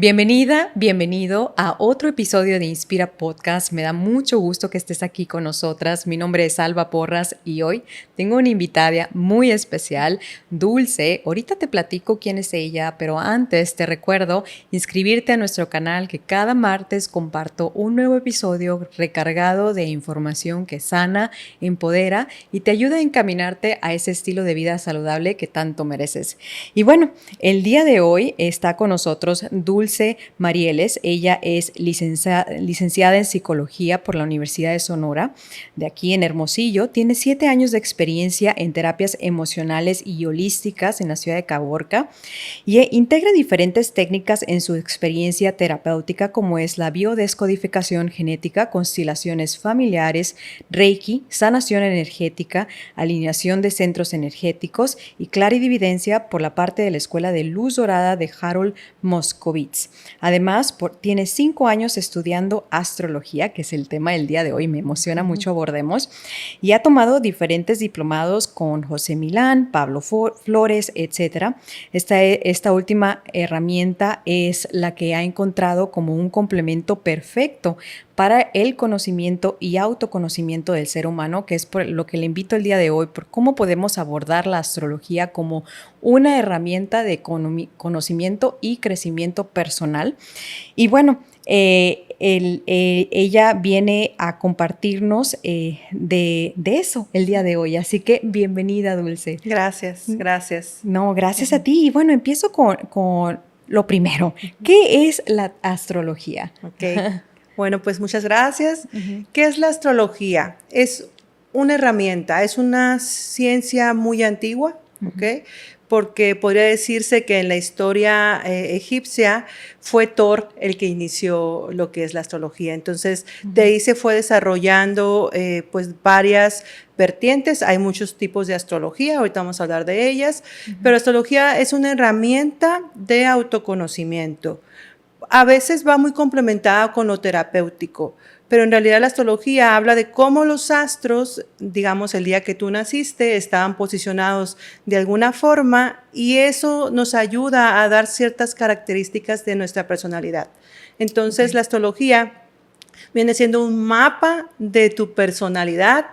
Bienvenida, bienvenido a otro episodio de Inspira Podcast. Me da mucho gusto que estés aquí con nosotras. Mi nombre es Alba Porras y hoy tengo una invitada muy especial, Dulce. Ahorita te platico quién es ella, pero antes te recuerdo inscribirte a nuestro canal, que cada martes comparto un nuevo episodio recargado de información que sana, empodera y te ayuda a encaminarte a ese estilo de vida saludable que tanto mereces. Y bueno, el día de hoy está con nosotros Dulce Marieles. Ella es licenciada en psicología por la Universidad de Sonora, de aquí en Hermosillo. Tiene 7 años de experiencia en terapias emocionales y holísticas en la ciudad de Caborca y integra diferentes técnicas en su experiencia terapéutica, como es la biodescodificación genética, constelaciones familiares, Reiki, sanación energética, alineación de centros energéticos y clarividencia por la parte de la Escuela de Luz Dorada de Harold Moskowitz. Además, tiene 5 años estudiando astrología, que es el tema del día de hoy, me emociona mucho abordemos, y ha tomado diferentes diplomados con José Milán, Pablo Flores, etc. Esta última herramienta es la que ha encontrado como un complemento perfecto para el conocimiento y autoconocimiento del ser humano, que es por lo que le invito el día de hoy, por cómo podemos abordar la astrología como una herramienta de conocimiento y crecimiento personal. Y bueno, ella viene a compartirnos de eso el día de hoy. Así que bienvenida, Dulce. Gracias. No, gracias a ti. Y bueno, empiezo con lo primero. ¿Qué es la astrología? Ok. Bueno, pues muchas gracias. ¿Qué es la astrología? Es una herramienta, es una ciencia muy antigua, ¿ok? Porque podría decirse que en la historia egipcia fue Thor el que inició lo que es la astrología. Entonces, de ahí se fue desarrollando pues varias vertientes. Hay muchos tipos de astrología, ahorita vamos a hablar de ellas, pero astrología es una herramienta de autoconocimiento. A veces va muy complementada con lo terapéutico, pero en realidad la astrología habla de cómo los astros, digamos el día que tú naciste, estaban posicionados de alguna forma y eso nos ayuda a dar ciertas características de nuestra personalidad. Entonces la astrología viene siendo un mapa de tu personalidad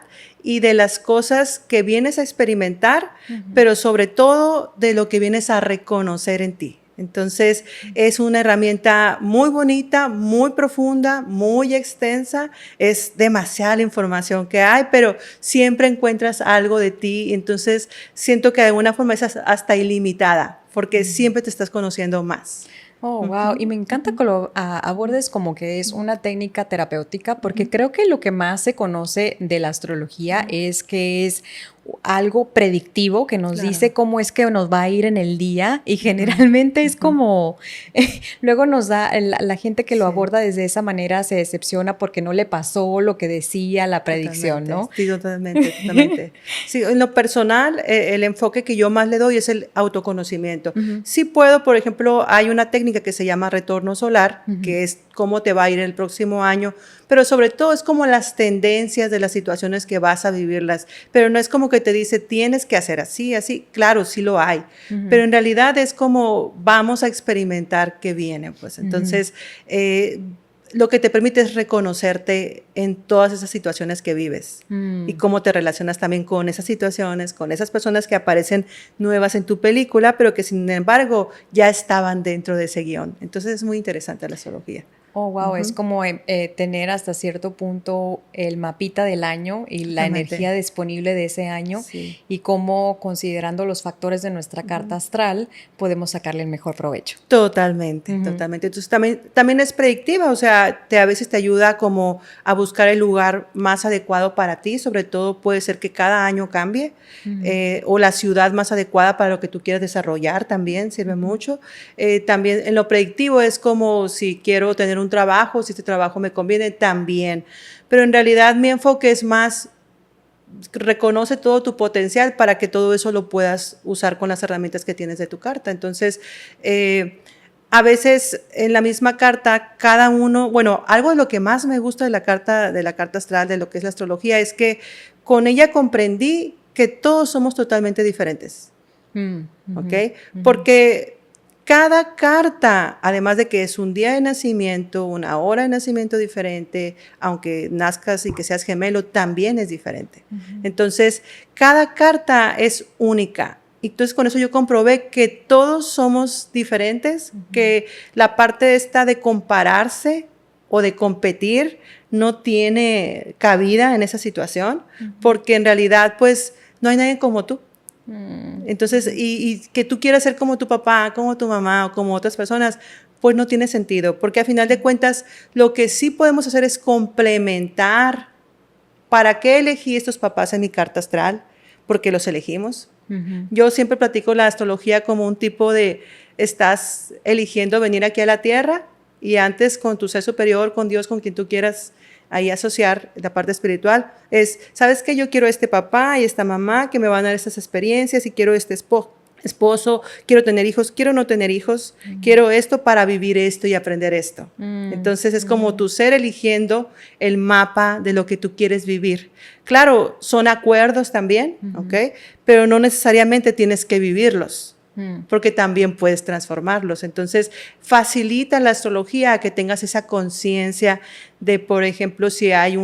y de las cosas que vienes a experimentar, pero sobre todo de lo que vienes a reconocer en ti. Entonces, es una herramienta muy bonita, muy profunda, muy extensa. Es demasiada la información que hay, pero siempre encuentras algo de ti. Entonces, siento que de alguna forma es hasta ilimitada, porque siempre te estás conociendo más. Oh, wow. Y me encanta que lo abordes como que es una técnica terapéutica, porque creo que lo que más se conoce de la astrología es que es algo predictivo que nos dice cómo es que nos va a ir en el día y generalmente es como, luego nos da, la gente que lo aborda desde esa manera se decepciona porque no le pasó lo que decía la predicción, ¿no? Sí, totalmente. Sí, en lo personal, el enfoque que yo más le doy es el autoconocimiento. Sí puedo, por ejemplo, hay una técnica que se llama retorno solar, que es cómo te va a ir el próximo año, pero sobre todo es como las tendencias de las situaciones que vas a vivirlas, pero no es como que te dice tienes que hacer así, claro, sí lo hay, pero en realidad es como vamos a experimentar qué viene, pues entonces lo que te permite es reconocerte en todas esas situaciones que vives y cómo te relacionas también con esas situaciones, con esas personas que aparecen nuevas en tu película, pero que sin embargo ya estaban dentro de ese guión. Entonces es muy interesante la astrología. Oh, wow, es como tener hasta cierto punto el mapita del año y la energía disponible de ese año y cómo, considerando los factores de nuestra carta astral, podemos sacarle el mejor provecho. Totalmente. Entonces también es predictiva, o sea, a veces te ayuda como a buscar el lugar más adecuado para ti, sobre todo puede ser que cada año cambie, o la ciudad más adecuada para lo que tú quieras desarrollar también sirve mucho. También en lo predictivo es como si quiero tener un trabajo, si este trabajo me conviene también, pero en realidad mi enfoque es más reconoce todo tu potencial para que todo eso lo puedas usar con las herramientas que tienes de tu carta. Entonces, a veces en la misma carta, cada uno, bueno, algo de lo que más me gusta de la carta astral, de lo que es la astrología, es que con ella comprendí que todos somos totalmente diferentes. ¿Ok? Porque cada carta, además de que es un día de nacimiento, una hora de nacimiento diferente, aunque nazcas y que seas gemelo, también es diferente. Entonces, cada carta es única. Y entonces con eso yo comprobé que todos somos diferentes, que la parte esta de compararse o de competir no tiene cabida en esa situación, porque en realidad pues no hay nadie como tú. Entonces, y que tú quieras ser como tu papá, como tu mamá o como otras personas, pues no tiene sentido, porque a final de cuentas lo que sí podemos hacer es complementar. ¿Para qué elegí estos papás en mi carta astral? Porque los elegimos. Yo siempre platico la astrología como un tipo de, estás eligiendo venir aquí a la Tierra y antes con tu ser superior, con Dios, con quien tú quieras ahí asociar la parte espiritual, es, ¿sabes qué? Yo quiero este papá y esta mamá que me van a dar estas experiencias y quiero este esposo, quiero tener hijos, quiero no tener hijos, quiero esto para vivir esto y aprender esto. Entonces es como tu ser eligiendo el mapa de lo que tú quieres vivir. Claro, son acuerdos también, ¿ok? Pero no necesariamente tienes que vivirlos, porque también puedes transformarlos. Entonces, facilita la astrología a que tengas esa conciencia de, por ejemplo, si hay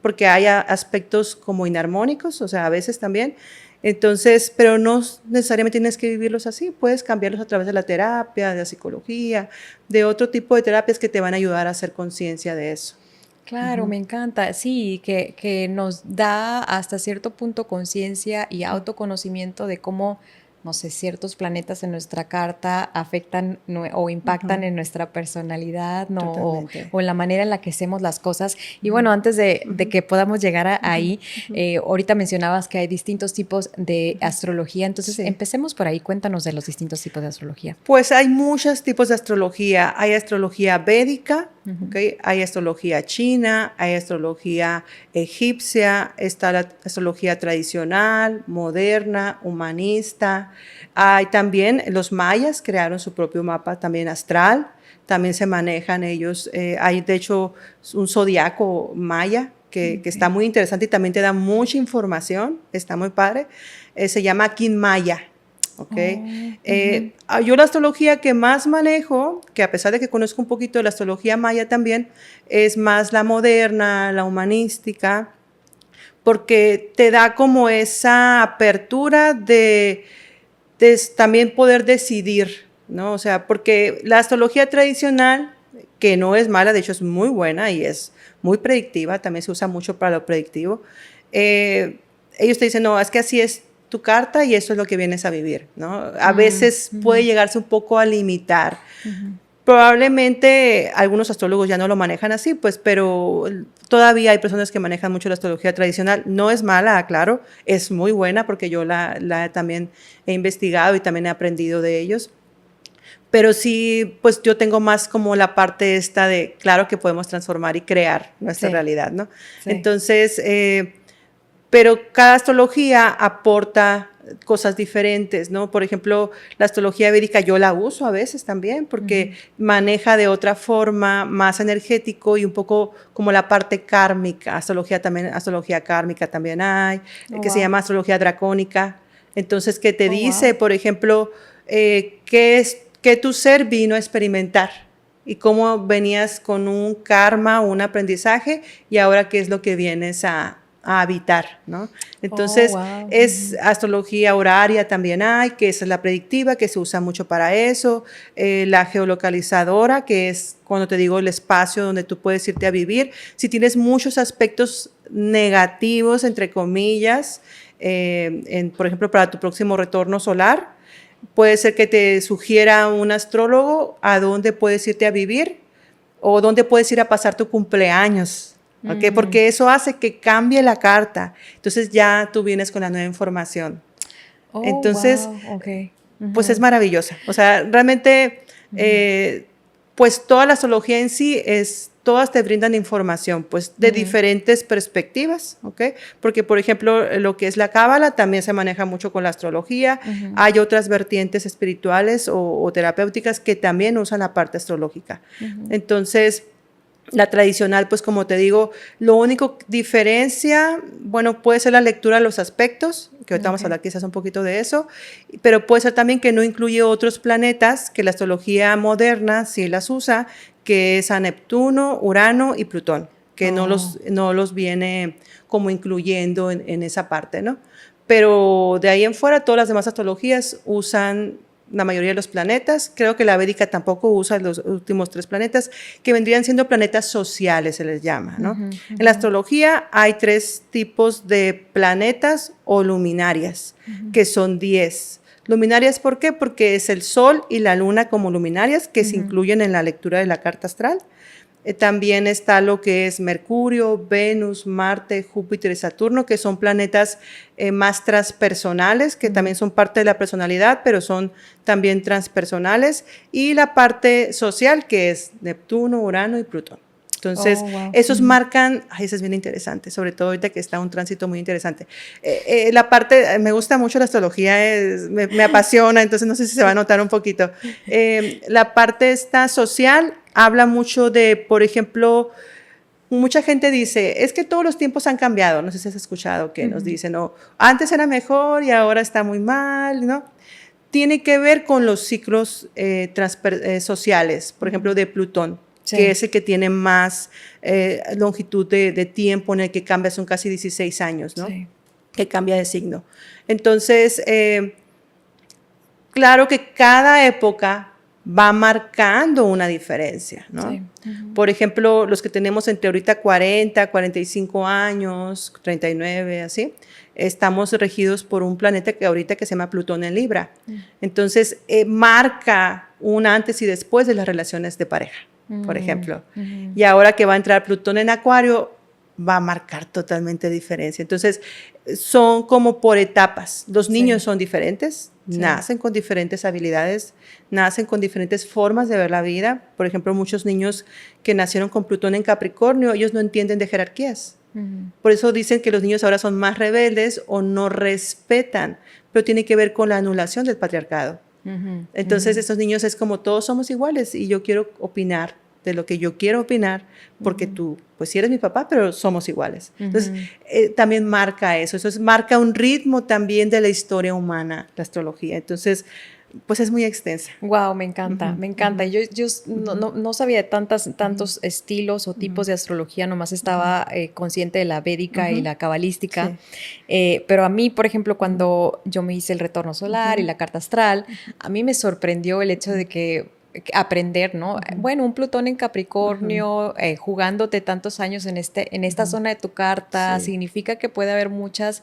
porque hay aspectos como inarmónicos, o sea, a veces también. Entonces, pero no necesariamente tienes que vivirlos así, puedes cambiarlos a través de la terapia, de la psicología, de otro tipo de terapias que te van a ayudar a hacer conciencia de eso. Claro, me encanta. Sí, que nos da hasta cierto punto conciencia y autoconocimiento de cómo, no sé, ciertos planetas en nuestra carta afectan o impactan en nuestra personalidad, ¿no? O en la manera en la que hacemos las cosas. Y bueno, antes de que podamos llegar ahí, ahorita mencionabas que hay distintos tipos de astrología, entonces empecemos por ahí, cuéntanos de los distintos tipos de astrología. Pues hay muchos tipos de astrología. Hay astrología védica, ¿okay? Hay astrología china, hay astrología egipcia, está la astrología tradicional, moderna, humanista. Hay también, los mayas crearon su propio mapa también astral, también se manejan ellos. Hay de hecho un zodiaco maya que está muy interesante y también te da mucha información, está muy padre. Se llama Kin Maya. Okay. Yo la astrología que más manejo, que a pesar de que conozco un poquito de la astrología maya también, es más la moderna, la humanística, porque te da como esa apertura de también poder decidir, ¿no? O sea, porque la astrología tradicional, que no es mala, de hecho es muy buena y es muy predictiva, también se usa mucho para lo predictivo, ellos te dicen, no, es que así es tu carta y eso es lo que vienes a vivir, ¿no? A veces puede llegarse un poco a limitar. Probablemente algunos astrólogos ya no lo manejan así, pues, pero todavía hay personas que manejan mucho la astrología tradicional. No es mala, claro, es muy buena porque yo la también he investigado y también he aprendido de ellos. Pero sí, pues yo tengo más como la parte esta de, claro que podemos transformar y crear nuestra realidad, ¿no? Sí. Entonces, pero cada astrología aporta cosas diferentes, ¿no? Por ejemplo, la astrología védica yo la uso a veces también porque maneja de otra forma, más energético y un poco como la parte kármica. Astrología kármica también hay, que se llama astrología dracónica. Entonces, que te dice, por ejemplo, qué tu ser vino a experimentar y cómo venías con un karma, un aprendizaje y ahora qué es lo que vienes a habitar, ¿no? Entonces, es astrología horaria también hay, que esa es la predictiva, que se usa mucho para eso, la geolocalizadora, que es cuando te digo el espacio donde tú puedes irte a vivir. Si tienes muchos aspectos negativos, entre comillas, por ejemplo, para tu próximo retorno solar, puede ser que te sugiera un astrólogo a dónde puedes irte a vivir o dónde puedes ir a pasar tu cumpleaños. ¿Okay? Porque eso hace que cambie la carta. Entonces ya tú vienes con la nueva información. Entonces, pues es maravillosa. O sea, realmente, pues toda la astrología en sí todas te brindan información, pues de diferentes perspectivas, ¿ok? Porque, por ejemplo, lo que es la cábala también se maneja mucho con la astrología. Hay otras vertientes espirituales o terapéuticas que también usan la parte astrológica. Entonces, La tradicional, pues como te digo, lo único que diferencia, bueno, puede ser la lectura de los aspectos, que ahorita vamos a hablar quizás un poquito de eso, pero puede ser también que no incluye otros planetas que la astrología moderna sí las usa, que es a Neptuno, Urano y Plutón, que no los viene como incluyendo en esa parte, ¿no? Pero de ahí en fuera, todas las demás astrologías usan la mayoría de los planetas. Creo que la védica tampoco usa los últimos 3 planetas, que vendrían siendo planetas sociales, se les llama, ¿no? En la astrología hay 3 tipos de planetas o luminarias, que son 10. Luminarias, ¿por qué? Porque es el Sol y la Luna como luminarias que se incluyen en la lectura de la carta astral. También está lo que es Mercurio, Venus, Marte, Júpiter y Saturno, que son planetas más transpersonales, que también son parte de la personalidad, pero son también transpersonales. Y la parte social, que es Neptuno, Urano y Plutón. Entonces, esos marcan, eso es bien interesante, sobre todo ahorita que está un tránsito muy interesante. La parte, me gusta mucho la astrología, me apasiona, entonces no sé si se va a notar un poquito. La parte esta social habla mucho de, por ejemplo, mucha gente dice, es que todos los tiempos han cambiado, no sé si has escuchado que nos dicen, no, antes era mejor y ahora está muy mal, ¿no? Tiene que ver con los ciclos sociales, por ejemplo, de Plutón. Sí. Que es el que tiene más longitud de tiempo, en el que cambia, son casi 16 años, ¿no? Sí. Que cambia de signo. Entonces, claro que cada época va marcando una diferencia, ¿no? Sí. Por ejemplo, los que tenemos entre ahorita 40, 45 años, 39, así, estamos regidos por un planeta que ahorita que se llama Plutón en Libra. Entonces, marca un antes y después de las relaciones de pareja, por ejemplo. Y ahora que va a entrar Plutón en Acuario, va a marcar totalmente diferencia. Entonces, son como por etapas. Los niños son diferentes, nacen con diferentes habilidades, nacen con diferentes formas de ver la vida. Por ejemplo, muchos niños que nacieron con Plutón en Capricornio, ellos no entienden de jerarquías. Por eso dicen que los niños ahora son más rebeldes o no respetan, pero tiene que ver con la anulación del patriarcado. Entonces, estos niños es como todos somos iguales y yo quiero opinar de lo que yo quiero opinar, porque tú, pues sí eres mi papá, pero somos iguales. Entonces, también marca eso. Eso marca un ritmo también de la historia humana, la astrología. Entonces, pues es muy extensa. Wow, me encanta, me encanta. Yo no sabía de tantos estilos o tipos de astrología, nomás estaba consciente de la védica y la cabalística. Sí. Pero a mí, por ejemplo, cuando yo me hice el retorno solar y la carta astral, a mí me sorprendió el hecho de que aprender, ¿no? Bueno, un Plutón en Capricornio, jugándote tantos años en esta zona de tu carta, significa que puede haber muchas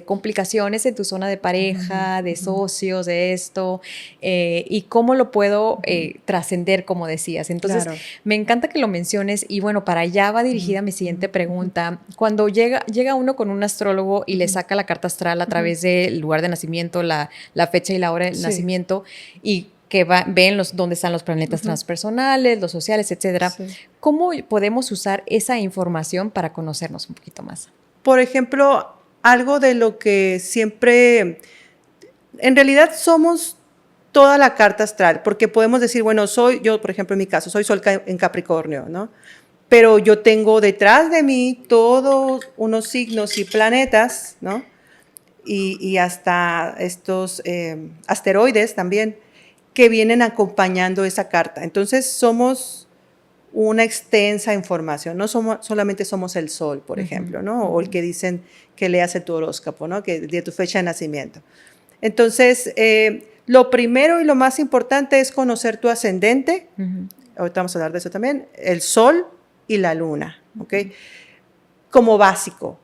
complicaciones en tu zona de pareja, de socios, de esto, y cómo lo puedo trascender, como decías. Entonces, me encanta que lo menciones, y bueno, para allá va dirigida mi siguiente pregunta. Cuando llega uno con un astrólogo y le saca la carta astral a través del lugar de nacimiento, la fecha y la hora del nacimiento, y que ven dónde están los planetas transpersonales, los sociales, etcétera. Sí. ¿Cómo podemos usar esa información para conocernos un poquito más? Por ejemplo, algo de lo que siempre, en realidad somos toda la carta astral, porque podemos decir, bueno, yo, por ejemplo, en mi caso, soy Sol en Capricornio, ¿no? Pero yo tengo detrás de mí todos unos signos y planetas, ¿no? Y hasta estos asteroides también, que vienen acompañando esa carta. Entonces, somos una extensa información, no solamente somos el Sol, por ejemplo, ¿no? O el que dicen que le hace tu horóscopo, ¿no? Que de tu fecha de nacimiento. Entonces, lo primero y lo más importante es conocer tu ascendente, ahorita vamos a hablar de eso también, el Sol y la Luna, ¿ok? Como básico,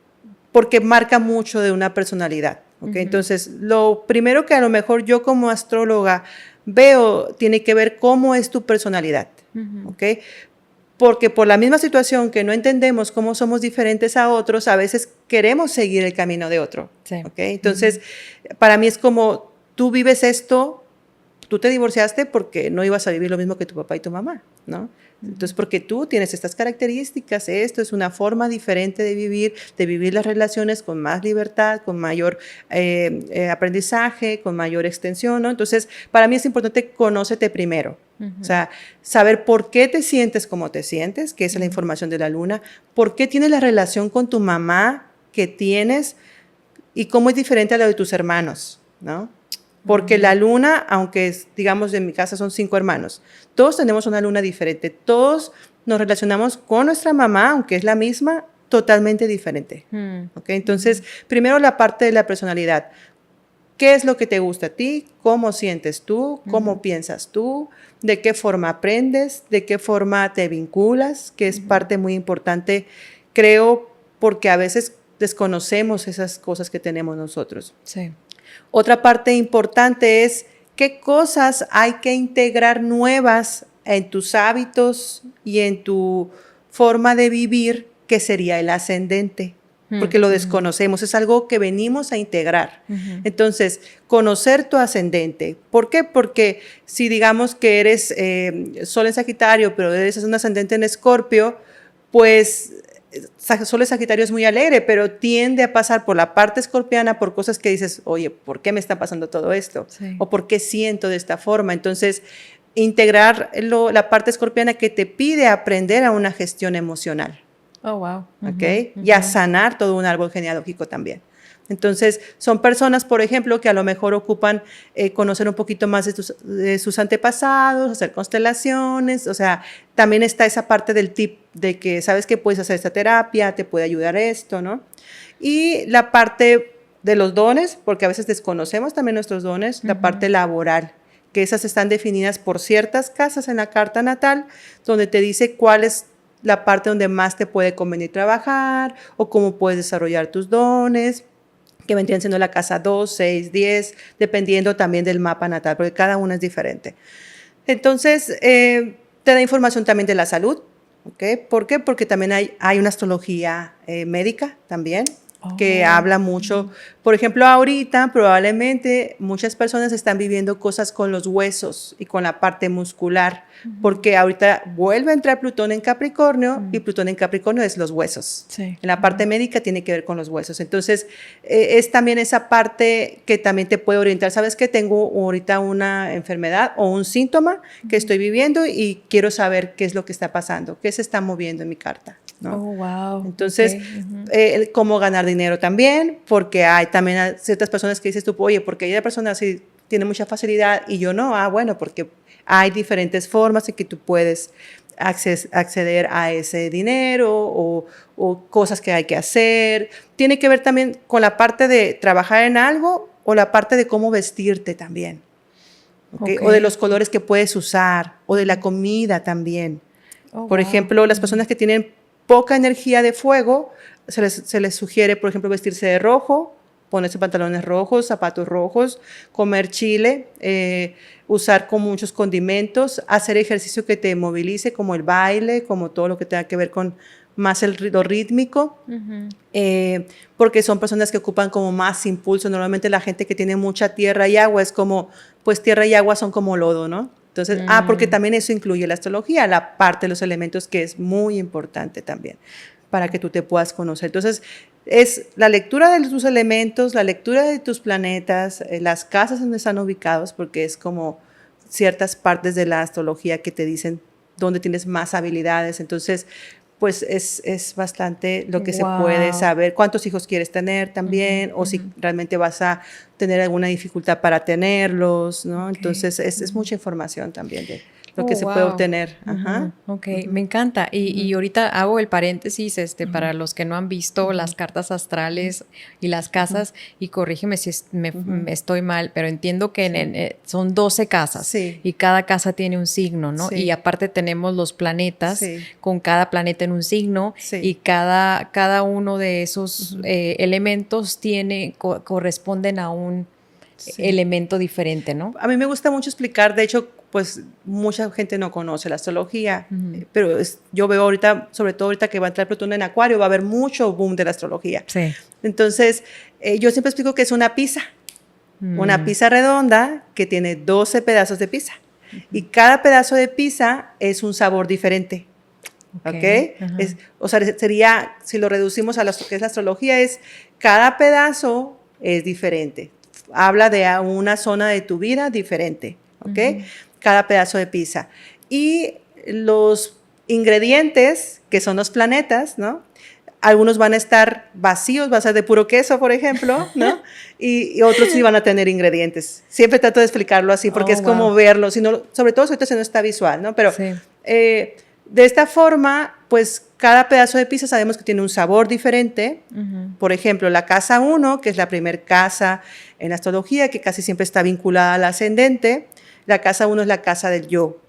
porque marca mucho de una personalidad, ¿ok? Entonces, lo primero que a lo mejor yo como astróloga veo tiene que ver cómo es tu personalidad, ¿ok? Porque por la misma situación que no entendemos cómo somos diferentes a otros, a veces queremos seguir el camino de otro, ¿ok? Entonces, para mí es como, tú vives esto, tú te divorciaste porque no ibas a vivir lo mismo que tu papá y tu mamá, ¿no? Entonces, porque tú tienes estas características, esto es una forma diferente de vivir las relaciones con más libertad, con mayor aprendizaje, con mayor extensión, ¿no? Entonces, para mí es importante conócete primero, O sea, saber por qué te sientes como te sientes, que esa es la información de la luna, por qué tienes la relación con tu mamá que tienes y cómo es diferente a la de tus hermanos, ¿no? Porque la luna, aunque digamos en mi casa son 5 hermanos, todos tenemos una luna diferente, todos nos relacionamos con nuestra mamá, aunque es la misma, totalmente diferente. ¿Okay? Entonces, primero la parte de la personalidad. ¿Qué es lo que te gusta a ti? ¿Cómo sientes tú? ¿Cómo piensas tú? ¿De qué forma aprendes? ¿De qué forma te vinculas? Que es parte muy importante, creo, porque a veces desconocemos esas cosas que tenemos nosotros. Sí. Otra parte importante es qué cosas hay que integrar nuevas en tus hábitos y en tu forma de vivir, que sería el ascendente. Porque lo desconocemos, es algo que venimos a integrar. Entonces, conocer tu ascendente. ¿Por qué? Porque si digamos que eres Sol en Sagitario, pero eres un ascendente en Escorpio, pues Sol en Sagitario es muy alegre, pero tiende a pasar por la parte escorpiana por cosas que dices, oye, ¿por qué me está pasando todo esto? Sí. ¿O por qué siento de esta forma? Entonces, integrar la parte escorpiana que te pide aprender a una gestión emocional. Oh, wow. ¿Okay? Y a sanar todo un árbol genealógico también. Entonces, son personas, por ejemplo, que a lo mejor ocupan conocer un poquito más de sus antepasados, hacer constelaciones, o sea, también está esa parte del tip de que sabes que puedes hacer esta terapia, te puede ayudar esto, ¿no? Y la parte de los dones, porque a veces desconocemos también nuestros dones, la parte laboral, que esas están definidas por ciertas casas en la carta natal, donde te dice cuál es la parte donde más te puede convenir trabajar o cómo puedes desarrollar tus dones, que vendrían siendo la casa 2, 6, 10, dependiendo también del mapa natal, porque cada uno es diferente. Entonces, te da información también de la salud, ¿okay? ¿Por qué? Porque también hay una astrología médica también, que habla mucho. Por ejemplo, ahorita probablemente muchas personas están viviendo cosas con los huesos y con la parte muscular, porque ahorita vuelve a entrar Plutón en Capricornio y Plutón en Capricornio es los huesos. Sí. En la parte médica tiene que ver con los huesos. Entonces, es también esa parte que también te puede orientar. ¿Sabes que tengo ahorita una enfermedad o un síntoma que estoy viviendo y quiero saber qué es lo que está pasando, qué se está moviendo en mi carta? ¿No? Oh, wow. Entonces, cómo ganar dinero también, porque hay también ciertas personas que dices tú, oye, porque ella persona sí tiene mucha facilidad y yo no. Bueno, porque hay diferentes formas en que tú puedes acceder a ese dinero o cosas que hay que hacer. Tiene que ver también con la parte de trabajar en algo o la parte de cómo vestirte también. ¿Okay? O de los colores que puedes usar o de la comida también. Por ejemplo, las personas que tienen poca energía de fuego, se les sugiere, por ejemplo, vestirse de rojo, ponerse pantalones rojos, zapatos rojos, comer chile, usar con muchos condimentos, hacer ejercicio que te movilice, como el baile, como todo lo que tenga que ver con más lo rítmico, porque son personas que ocupan como más impulso. Normalmente la gente que tiene mucha tierra y agua es como, pues tierra y agua son como lodo, ¿no? Entonces, porque también eso incluye la astrología, la parte de los elementos que es muy importante también para que tú te puedas conocer. Entonces, es la lectura de tus elementos, la lectura de tus planetas, las casas donde están ubicados, porque es como ciertas partes de la astrología que te dicen dónde tienes más habilidades. Entonces, pues es bastante lo que se puede saber. ¿Cuántos hijos quieres tener también? O si realmente vas a tener alguna dificultad para tenerlos, ¿no? Entonces, es mucha información también de lo que se puede obtener. Me encanta. Y ahorita hago el paréntesis para los que no han visto las cartas astrales y las casas, y corrígeme si me estoy mal, pero entiendo que son 12 casas y cada casa tiene un signo, ¿no? Y aparte tenemos los planetas con cada planeta en un signo y cada uno de esos elementos corresponden a un elemento diferente, ¿no? A mí me gusta mucho explicar, de hecho, pues mucha gente no conoce la astrología, pero yo veo ahorita, sobre todo ahorita que va a entrar Plutón en Acuario, va a haber mucho boom de la astrología. Sí. Entonces, yo siempre explico que es una pizza redonda que tiene 12 pedazos de pizza. Y cada pedazo de pizza es un sabor diferente. ¿Ok? O sea, sería, si lo reducimos a lo que es la astrología, es cada pedazo es diferente. Habla de una zona de tu vida diferente. ¿Ok? cada pedazo de pizza. Y los ingredientes, que son los planetas, ¿no? Algunos van a estar vacíos, va a ser de puro queso, por ejemplo, ¿no? Y otros sí van a tener ingredientes. Siempre trato de explicarlo así porque es como verlo, sino, sobre todo si no está visual, ¿no? Pero sí. De esta forma, pues cada pedazo de pizza sabemos que tiene un sabor diferente. Por ejemplo, la casa 1, que es la primer casa en la astrología, que casi siempre está vinculada al ascendente. La casa 1 es la casa del yo.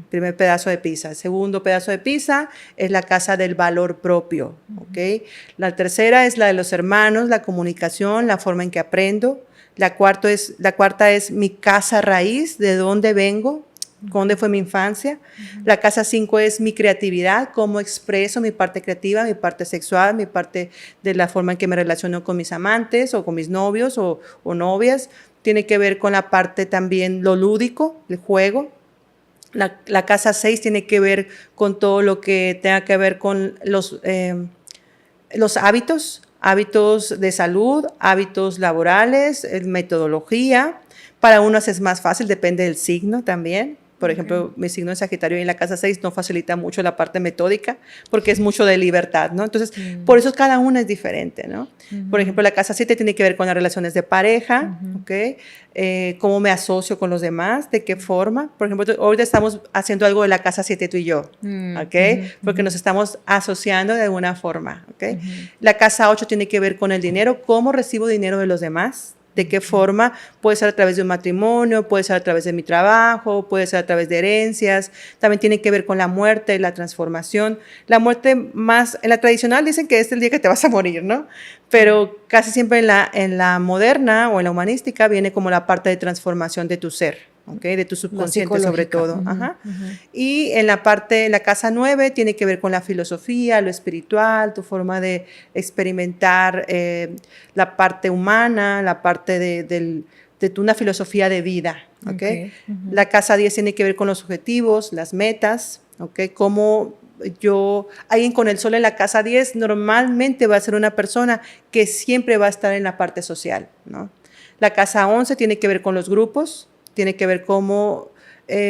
Primer pedazo de pizza. El segundo pedazo de pizza es la casa del valor propio. ¿Okay? La tercera es la de los hermanos, la comunicación, la forma en que aprendo. La cuarta es mi casa raíz, de dónde vengo, dónde fue mi infancia. La casa 5 es mi creatividad, cómo expreso mi parte creativa, mi parte sexual, mi parte de la forma en que me relaciono con mis amantes o con mis novios o novias. Tiene que ver con la parte también lo lúdico, el juego. La casa 6 tiene que ver con todo lo que tenga que ver con los hábitos de salud, hábitos laborales, metodología. Para unos es más fácil, depende del signo también. Por ejemplo, mi signo es Sagitario y en la casa 6 no facilita mucho la parte metódica porque es mucho de libertad, ¿no? Entonces, por eso cada una es diferente, ¿no? Por ejemplo, la casa 7 tiene que ver con las relaciones de pareja, ¿ok? Cómo me asocio con los demás, de qué forma. Por ejemplo, ahorita estamos haciendo algo de la casa 7 tú y yo, ¿ok? Porque nos estamos asociando de alguna forma, ¿ok? La casa 8 tiene que ver con el dinero, cómo recibo dinero de los demás. ¿De qué forma? Puede ser a través de un matrimonio, puede ser a través de mi trabajo, puede ser a través de herencias. También tiene que ver con la muerte y la transformación. La muerte más, en la tradicional dicen que es el día que te vas a morir, ¿no? Pero casi siempre en la moderna o en la humanística viene como la parte de transformación de tu ser, ¿okay? De tu subconsciente sobre todo. Y en la casa 9 tiene que ver con la filosofía, lo espiritual, tu forma de experimentar la parte humana, la parte de una filosofía de vida. ¿Okay? La casa 10 tiene que ver con los objetivos, las metas, ¿okay? Alguien con el sol en la casa 10 normalmente va a ser una persona que siempre va a estar en la parte social, ¿no? La casa 11 tiene que ver con los grupos, tiene que ver cómo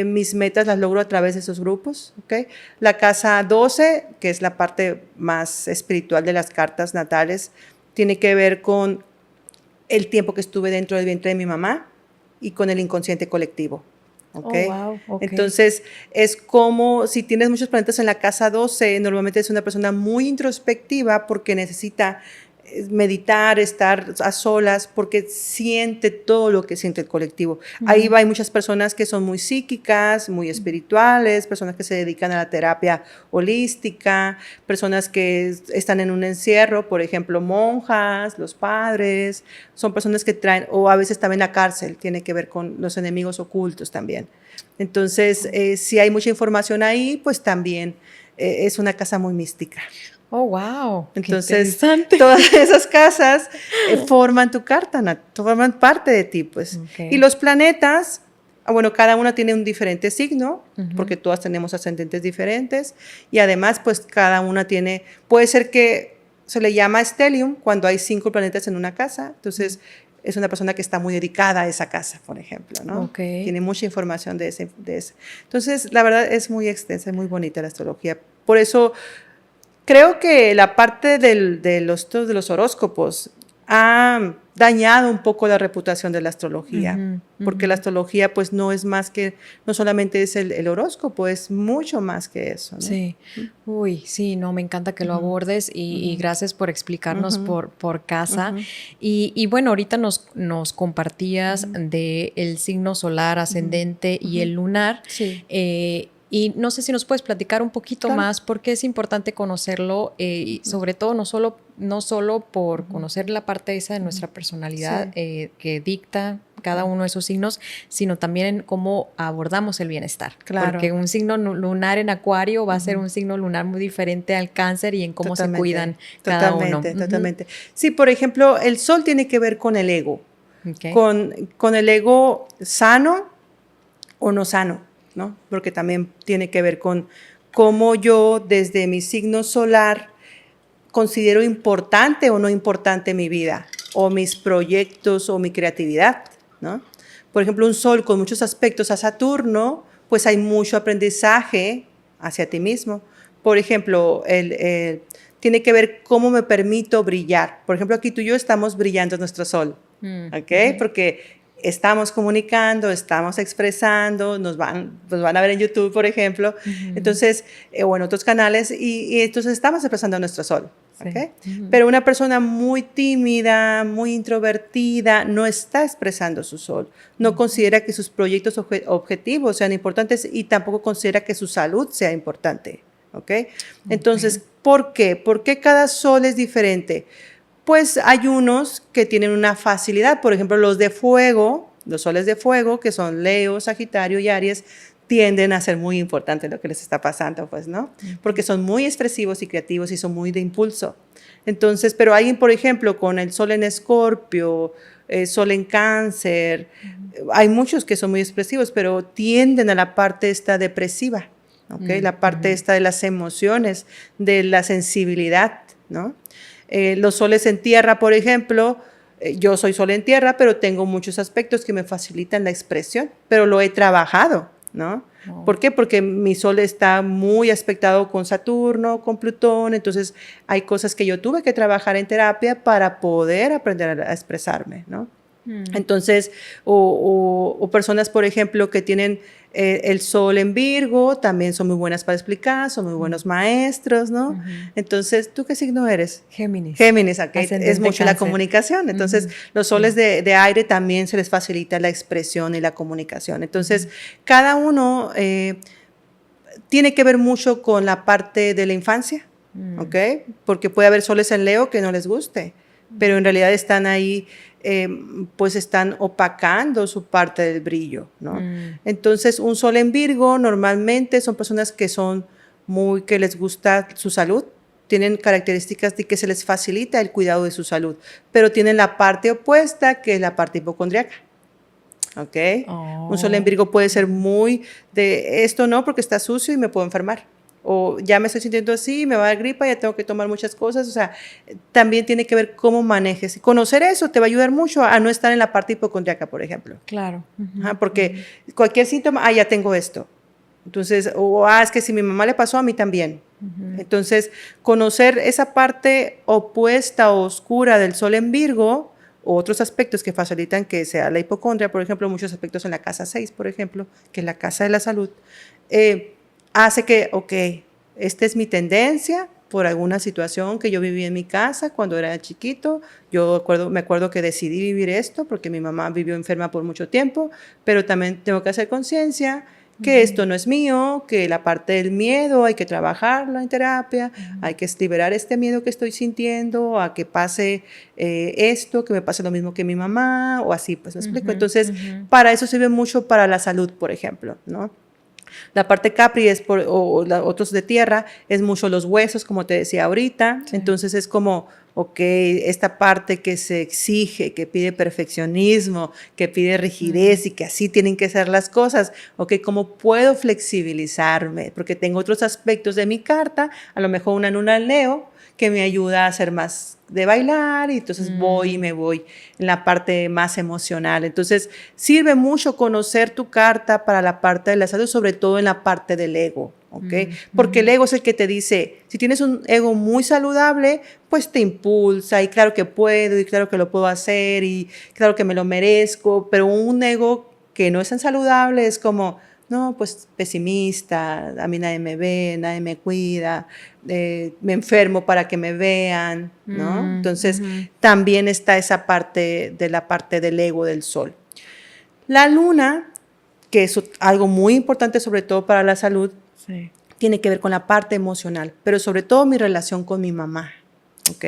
mis metas las logro a través de esos grupos. ¿Okay? La casa 12, que es la parte más espiritual de las cartas natales, tiene que ver con el tiempo que estuve dentro del vientre de mi mamá y con el inconsciente colectivo. ¿Okay? Okay. Entonces, es como si tienes muchos planetas en la casa 12, normalmente es una persona muy introspectiva porque necesita meditar, estar a solas, porque siente todo lo que siente el colectivo. Ahí hay muchas personas que son muy psíquicas, muy espirituales, personas que se dedican a la terapia holística, personas que están en un encierro, por ejemplo, monjas, los padres, son personas que traen, o a veces también la cárcel, tiene que ver con los enemigos ocultos también. Entonces, si hay mucha información ahí, pues también es una casa muy mística. Oh, wow. Entonces, todas esas casas forman tu carta, forman parte de ti, pues. Okay. Y los planetas, bueno, cada una tiene un diferente signo, porque todas tenemos ascendentes diferentes, y además, pues, cada una puede ser que se le llama stellium cuando hay 5 planetas en una casa, entonces es una persona que está muy dedicada a esa casa, por ejemplo, ¿no? Okay. Tiene mucha información de ese. Entonces, la verdad es muy extensa, es muy bonita la astrología. Por eso creo que la parte de los horóscopos ha dañado un poco la reputación de la astrología, porque la astrología pues no solamente es el horóscopo, es mucho más que eso, ¿no? Sí. Uy, sí, no, me encanta que lo abordes y gracias por explicarnos por casa. Y bueno, ahorita nos compartías del signo solar, ascendente y el lunar. Sí. Y no sé si nos puedes platicar un poquito más porque es importante conocerlo y sobre todo no solo por conocer la parte esa de nuestra personalidad que dicta cada uno de esos signos, sino también en cómo abordamos el bienestar. Claro. Porque un signo lunar en Acuario va a ser un signo lunar muy diferente al Cáncer y en cómo se cuidan cada uno. Totalmente. Sí, por ejemplo, el Sol tiene que ver con el ego, con el ego sano o no sano, ¿no? Porque también tiene que ver con cómo yo desde mi signo solar considero importante o no importante mi vida, o mis proyectos o mi creatividad, ¿no? por ejemplo, un sol con muchos aspectos a Saturno, pues hay mucho aprendizaje hacia ti mismo. Por ejemplo, tiene que ver cómo me permito brillar. Por ejemplo, aquí tú y yo estamos brillando en nuestro sol, ¿ok? Porque estamos comunicando, estamos expresando, nos van a ver en YouTube, por ejemplo, entonces, o en otros canales, y entonces estamos expresando nuestro sol, ¿ok? Pero una persona muy tímida, muy introvertida, no está expresando su sol, no considera que sus proyectos objetivos sean importantes y tampoco considera que su salud sea importante, ¿ok? Entonces, ¿por qué? ¿Por qué cada sol es diferente? Pues hay unos que tienen una facilidad, por ejemplo, los de fuego, los soles de fuego, que son Leo, Sagitario y Aries, tienden a ser muy importantes lo que les está pasando, pues, ¿no? Porque son muy expresivos y creativos y son muy de impulso. Entonces, pero alguien, por ejemplo, con el sol en Escorpio, sol en Cáncer, hay muchos que son muy expresivos, pero tienden a la parte esta depresiva, ¿ok? La parte esta de las emociones, de la sensibilidad, ¿no? Los soles en tierra, por ejemplo, yo soy sol en tierra, pero tengo muchos aspectos que me facilitan la expresión, pero lo he trabajado, ¿no? ¿Por qué? Porque mi sol está muy aspectado con Saturno, con Plutón, entonces hay cosas que yo tuve que trabajar en terapia para poder aprender a expresarme, ¿no? Entonces, o personas, por ejemplo, que tienen el sol en Virgo, también son muy buenas para explicar, son muy buenos maestros, ¿no? Entonces, ¿tú qué signo eres? Géminis. Géminis, okay. Es mucho la comunicación. Entonces, los soles de aire también se les facilita la expresión y la comunicación. Entonces, cada uno tiene que ver mucho con la parte de la infancia, ¿ok? Porque puede haber soles en Leo que no les guste, pero en realidad están ahí, pues están opacando su parte del brillo, ¿no? Entonces, un sol en Virgo normalmente son personas que son que les gusta su salud, tienen características de que se les facilita el cuidado de su salud, pero tienen la parte opuesta, que es la parte hipocondríaca. ¿Ok? Un sol en Virgo puede ser muy de esto no, porque está sucio y me puedo enfermar. O ya me estoy sintiendo así, me va a dar gripa, ya tengo que tomar muchas cosas. O sea, también tiene que ver cómo manejes. Y conocer eso te va a ayudar mucho a no estar en la parte hipocondríaca, por ejemplo. Claro. Porque cualquier síntoma, ya tengo esto. Entonces, es que si mi mamá le pasó, a mí también. Entonces, conocer esa parte opuesta o oscura del sol en Virgo, o otros aspectos que facilitan que sea la hipocondria, por ejemplo, muchos aspectos en la casa 6, por ejemplo, que es la casa de la salud, hace que, esta es mi tendencia por alguna situación que yo viví en mi casa cuando era chiquito. Me acuerdo que decidí vivir esto porque mi mamá vivió enferma por mucho tiempo, pero también tengo que hacer conciencia que esto no es mío, que la parte del miedo hay que trabajarla en terapia, hay que liberar este miedo que estoy sintiendo a que pase esto, que me pase lo mismo que mi mamá, o así, pues me explico. Entonces, para eso sirve mucho para la salud, por ejemplo, ¿no? La parte Capri otros de tierra es mucho los huesos, como te decía ahorita. Sí. Entonces es como, esta parte que se exige, que pide perfeccionismo, que pide rigidez y que así tienen que ser las cosas. ¿Cómo puedo flexibilizarme? Porque tengo otros aspectos de mi carta, a lo mejor una luna en Leo, que me ayuda a hacer más de bailar y entonces me voy en la parte más emocional. Entonces sirve mucho conocer tu carta para la parte de la salud, sobre todo en la parte del ego, porque el ego es el que te dice, si tienes un ego muy saludable, pues te impulsa y claro que puedo y claro que lo puedo hacer y claro que me lo merezco, pero un ego que no es tan saludable es como, no, pues pesimista, a mí nadie me ve, nadie me cuida, me enfermo para que me vean, ¿no? Entonces, también está esa parte de la parte del ego del sol. La luna, que es algo muy importante sobre todo para la salud, sí, tiene que ver con la parte emocional, pero sobre todo mi relación con mi mamá, ¿ok?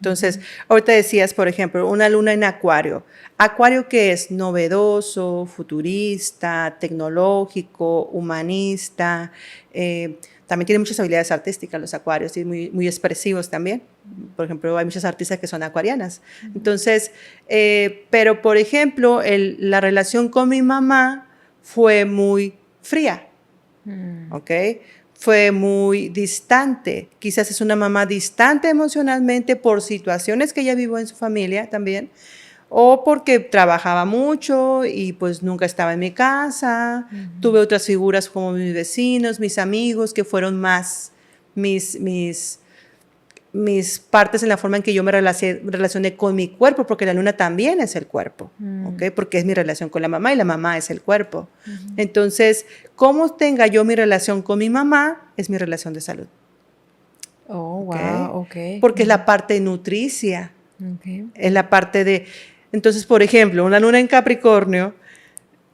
Entonces, ahorita decías, por ejemplo, una luna en Acuario. Acuario que es novedoso, futurista, tecnológico, humanista. También tiene muchas habilidades artísticas los acuarios y muy, muy expresivos también. Por ejemplo, hay muchas artistas que son acuarianas. Entonces, pero por ejemplo, la relación con mi mamá fue muy fría, ¿ok? Fue muy distante. Quizás es una mamá distante emocionalmente por situaciones que ella vivió en su familia también, o porque trabajaba mucho y pues nunca estaba en mi casa. Tuve otras figuras como mis vecinos, mis amigos, que fueron más mis partes en la forma en que yo me relacioné con mi cuerpo, porque la luna también es el cuerpo, ¿ok? Porque es mi relación con la mamá y la mamá es el cuerpo. Entonces, cómo tenga yo mi relación con mi mamá es mi relación de salud. Oh, ¿Okay? wow, ok. Porque es la parte nutricia, Okay. es la parte de... Entonces, por ejemplo, una luna en Capricornio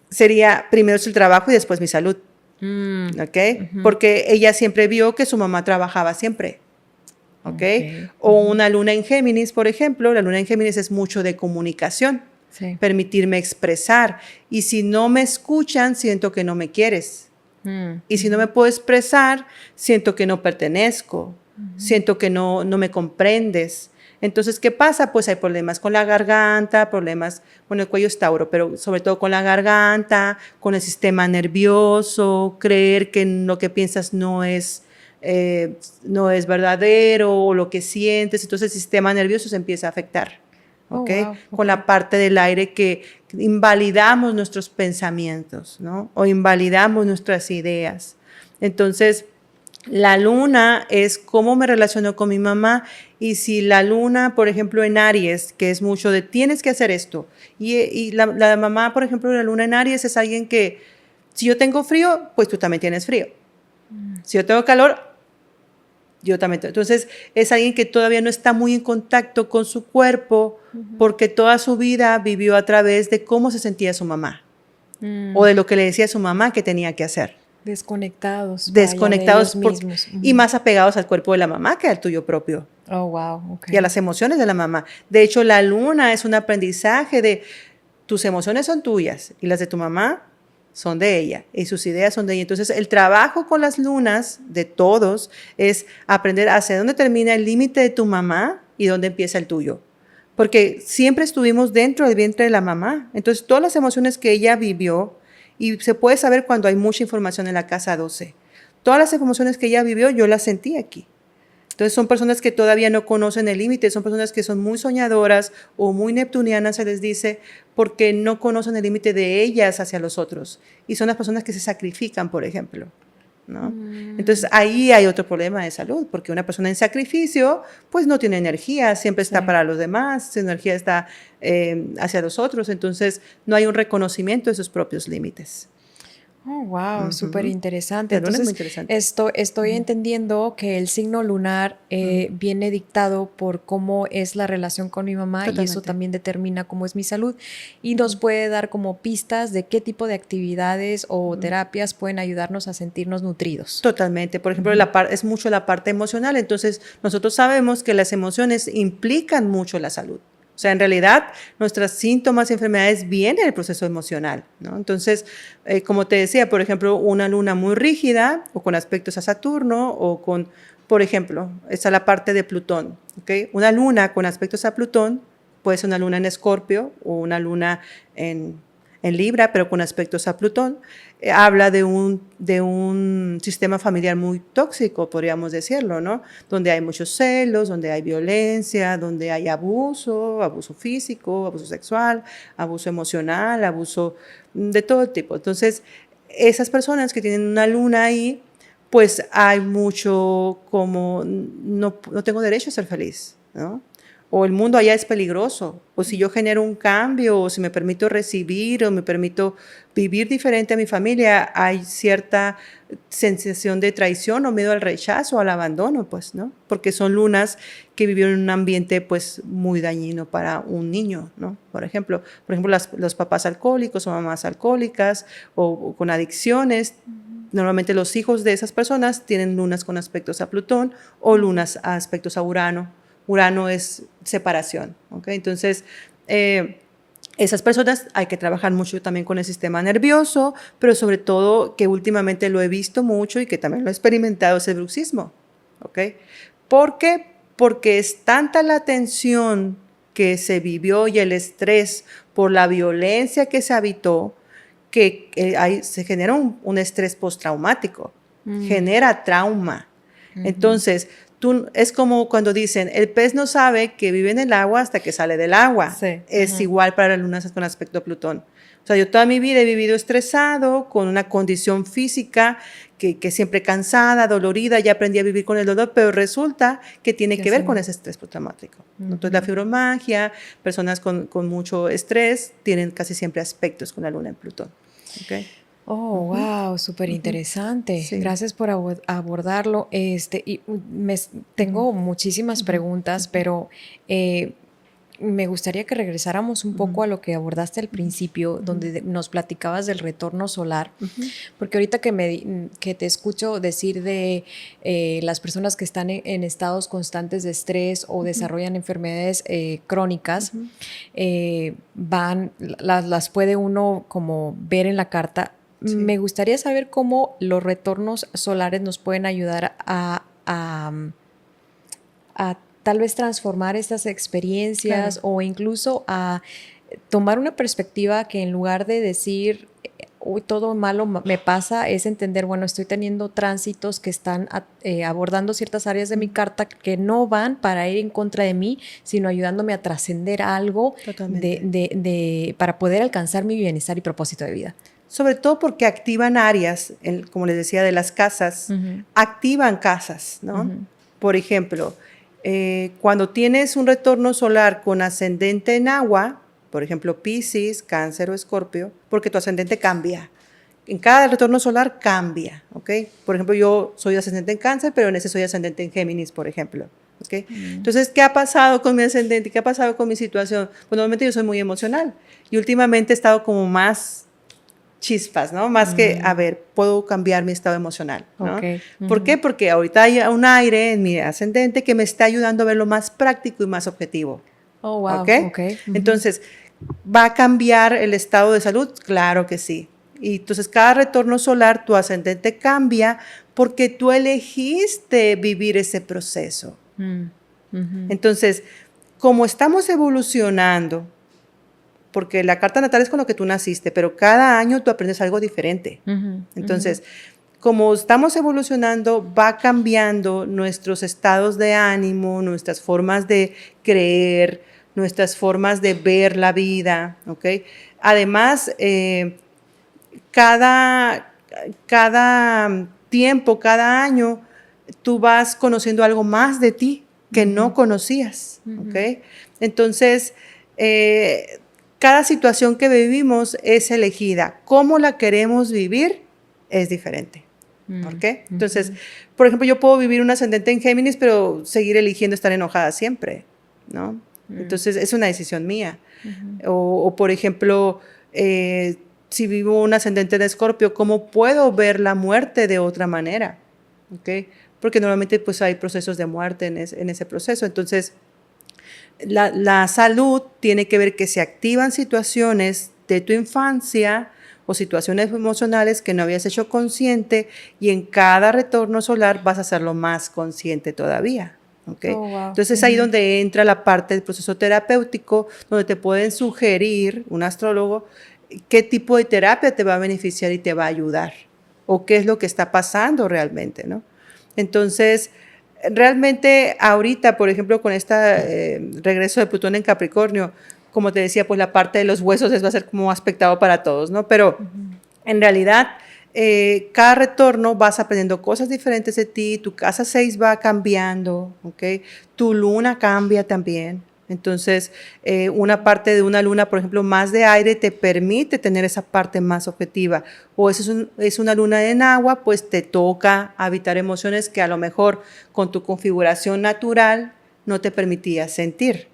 sería primero es el trabajo y después mi salud, ¿ok? Porque ella siempre vio que su mamá trabajaba siempre. ¿Okay? O una luna en Géminis, por ejemplo, la luna en Géminis es mucho de comunicación, permitirme expresar. Y si no me escuchan, siento que no me quieres. Y si no me puedo expresar, siento que no pertenezco, siento que no me comprendes. Entonces, ¿qué pasa? Pues hay problemas con la garganta, problemas, bueno, el cuello es Tauro, pero sobre todo con la garganta, con el sistema nervioso, creer que lo que piensas no es verdadero o lo que sientes, entonces el sistema nervioso se empieza a afectar, ¿ok? Oh, wow. Con la parte del aire que invalidamos nuestros pensamientos, ¿no? O invalidamos nuestras ideas. Entonces, la luna es cómo me relaciono con mi mamá, y si la luna, por ejemplo, en Aries, que es mucho de tienes que hacer esto, y la mamá, por ejemplo, la luna en Aries es alguien que, si yo tengo frío, pues tú también tienes frío. Si yo tengo calor, yo también. Entonces, es alguien que todavía no está muy en contacto con su cuerpo, porque toda su vida vivió a través de cómo se sentía su mamá, o de lo que le decía su mamá que tenía que hacer. Desconectados. Desconectados de ellos mismos. y más apegados al cuerpo de la mamá que al tuyo propio. Oh, wow. Okay. Y a las emociones de la mamá. De hecho, la luna es un aprendizaje de tus emociones son tuyas y las de tu mamá son de ella y sus ideas son de ella. Entonces, el trabajo con las lunas de todos es aprender hacia dónde termina el límite de tu mamá y dónde empieza el tuyo. Porque siempre estuvimos dentro del vientre de la mamá. Entonces, todas las emociones que ella vivió, y se puede saber cuando hay mucha información en la casa 12, todas las emociones que ella vivió, yo las sentí aquí. Entonces son personas que todavía no conocen el límite, son personas que son muy soñadoras o muy neptunianas, se les dice, porque no conocen el límite de ellas hacia los otros. Y son las personas que se sacrifican, por ejemplo, ¿no? Entonces ahí hay otro problema de salud, porque una persona en sacrificio pues no tiene energía, siempre está para los demás, su energía está hacia los otros, entonces no hay un reconocimiento de sus propios límites. Oh, wow, súper interesante. Entonces, es muy interesante. Estoy entendiendo que el signo lunar viene dictado por cómo es la relación con mi mamá. Totalmente. Y eso también determina cómo es mi salud y nos puede dar como pistas de qué tipo de actividades o terapias pueden ayudarnos a sentirnos nutridos. Totalmente. Por ejemplo, es mucho la parte emocional. Entonces, nosotros sabemos que las emociones implican mucho la salud. O sea, en realidad, nuestros síntomas y enfermedades vienen del proceso emocional, ¿no? Entonces, como te decía, por ejemplo, una luna muy rígida o con aspectos a Saturno o con, por ejemplo, está la parte de Plutón, ¿ok? Una luna con aspectos a Plutón puede ser una luna en Escorpio o una luna en Libra, pero con aspectos a Plutón, habla de un sistema familiar muy tóxico, podríamos decirlo, ¿no? Donde hay muchos celos, donde hay violencia, donde hay abuso físico, abuso sexual, abuso emocional, abuso de todo tipo. Entonces, esas personas que tienen una luna ahí, pues hay mucho como, no tengo derecho a ser feliz, ¿no? O el mundo allá es peligroso, o si yo genero un cambio, o si me permito recibir, o me permito vivir diferente a mi familia, hay cierta sensación de traición o miedo al rechazo, al abandono, pues, ¿no? Porque son lunas que vivieron en un ambiente, pues, muy dañino para un niño, ¿no? Por ejemplo, los papás alcohólicos o mamás alcohólicas o con adicciones. Normalmente los hijos de esas personas tienen lunas con aspectos a Plutón o lunas a aspectos a Urano. Urano es separación, ¿ok? Entonces, esas personas hay que trabajar mucho también con el sistema nervioso, pero sobre todo, que últimamente lo he visto mucho y que también lo he experimentado, es el bruxismo, ¿ok? ¿Por qué? Porque es tanta la tensión que se vivió y el estrés por la violencia que se habitó, que se genera un estrés postraumático, genera trauma. Entonces, Es como cuando dicen, el pez no sabe que vive en el agua hasta que sale del agua. Sí. Es igual para la luna con aspecto a Plutón. O sea, yo toda mi vida he vivido estresado, con una condición física que siempre cansada, dolorida, ya aprendí a vivir con el dolor, pero resulta que tiene que ver con ese estrés postraumático. Entonces, la fibromialgia, personas con mucho estrés, tienen casi siempre aspectos con la luna en Plutón. ¿Okay? Oh, wow, súper interesante. Sí. Gracias por abordarlo. Tengo muchísimas preguntas, pero me gustaría que regresáramos un poco a lo que abordaste al principio, donde nos platicabas del retorno solar, porque ahorita que te escucho decir de las personas que están en estados constantes de estrés o desarrollan enfermedades crónicas, las puede uno como ver en la carta. Sí. Me gustaría saber cómo los retornos solares nos pueden ayudar a tal vez transformar estas experiencias, claro, o incluso a tomar una perspectiva que en lugar de decir, uy, todo malo me pasa, es entender, bueno, estoy teniendo tránsitos que están abordando ciertas áreas de mi carta que no van para ir en contra de mí, sino ayudándome a trascender algo para poder alcanzar mi bienestar y propósito de vida. Sobre todo porque activan áreas, como les decía, de las casas, activan casas, ¿no? Por ejemplo, cuando tienes un retorno solar con ascendente en agua, por ejemplo, Piscis, Cáncer o Escorpio, porque tu ascendente cambia. En cada retorno solar cambia, ¿ok? Por ejemplo, yo soy ascendente en Cáncer, pero en ese soy ascendente en Géminis, por ejemplo. ¿Okay? Entonces, ¿qué ha pasado con mi ascendente? ¿Qué ha pasado con mi situación? Pues normalmente yo soy muy emocional y últimamente he estado como más chispas, ¿no? Más que, a ver, puedo cambiar mi estado emocional, ¿no? Okay. ¿Por qué? Porque ahorita hay un aire en mi ascendente que me está ayudando a verlo más práctico y más objetivo. Oh, wow. ¿Okay? Entonces, ¿va a cambiar el estado de salud? Claro que sí. Y entonces, cada retorno solar, tu ascendente cambia porque tú elegiste vivir ese proceso. Entonces, como estamos evolucionando, porque la carta natal es con lo que tú naciste, pero cada año tú aprendes algo diferente. Entonces, como estamos evolucionando, va cambiando nuestros estados de ánimo, nuestras formas de creer, nuestras formas de ver la vida, ¿ok? Además, cada tiempo, cada año, tú vas conociendo algo más de ti que no conocías, ¿ok? Entonces, cada situación que vivimos es elegida. Cómo la queremos vivir es diferente. ¿Por qué? Entonces, por ejemplo, yo puedo vivir un ascendente en Géminis, pero seguir eligiendo estar enojada siempre, ¿no? Entonces, es una decisión mía. O por ejemplo, si vivo un ascendente en Escorpio, ¿cómo puedo ver la muerte de otra manera? ¿Okay? Porque normalmente pues, hay procesos de muerte en ese proceso. Entonces, la salud tiene que ver que se activan situaciones de tu infancia o situaciones emocionales que no habías hecho consciente y en cada retorno solar vas a hacerlo más consciente todavía. ¿Okay? Oh, wow. Entonces es ahí donde entra la parte del proceso terapéutico, donde te pueden sugerir, un astrólogo, qué tipo de terapia te va a beneficiar y te va a ayudar o qué es lo que está pasando realmente, ¿no? Entonces, realmente ahorita, por ejemplo, con este regreso de Plutón en Capricornio, como te decía, pues la parte de los huesos va a ser como aspectado para todos, ¿no? Pero en realidad, cada retorno vas aprendiendo cosas diferentes de ti, tu casa 6 va cambiando, ¿ok? Tu luna cambia también. Entonces, una parte de una luna, por ejemplo, más de aire te permite tener esa parte más objetiva. O es una luna en agua, pues te toca habitar emociones que a lo mejor con tu configuración natural no te permitía sentir.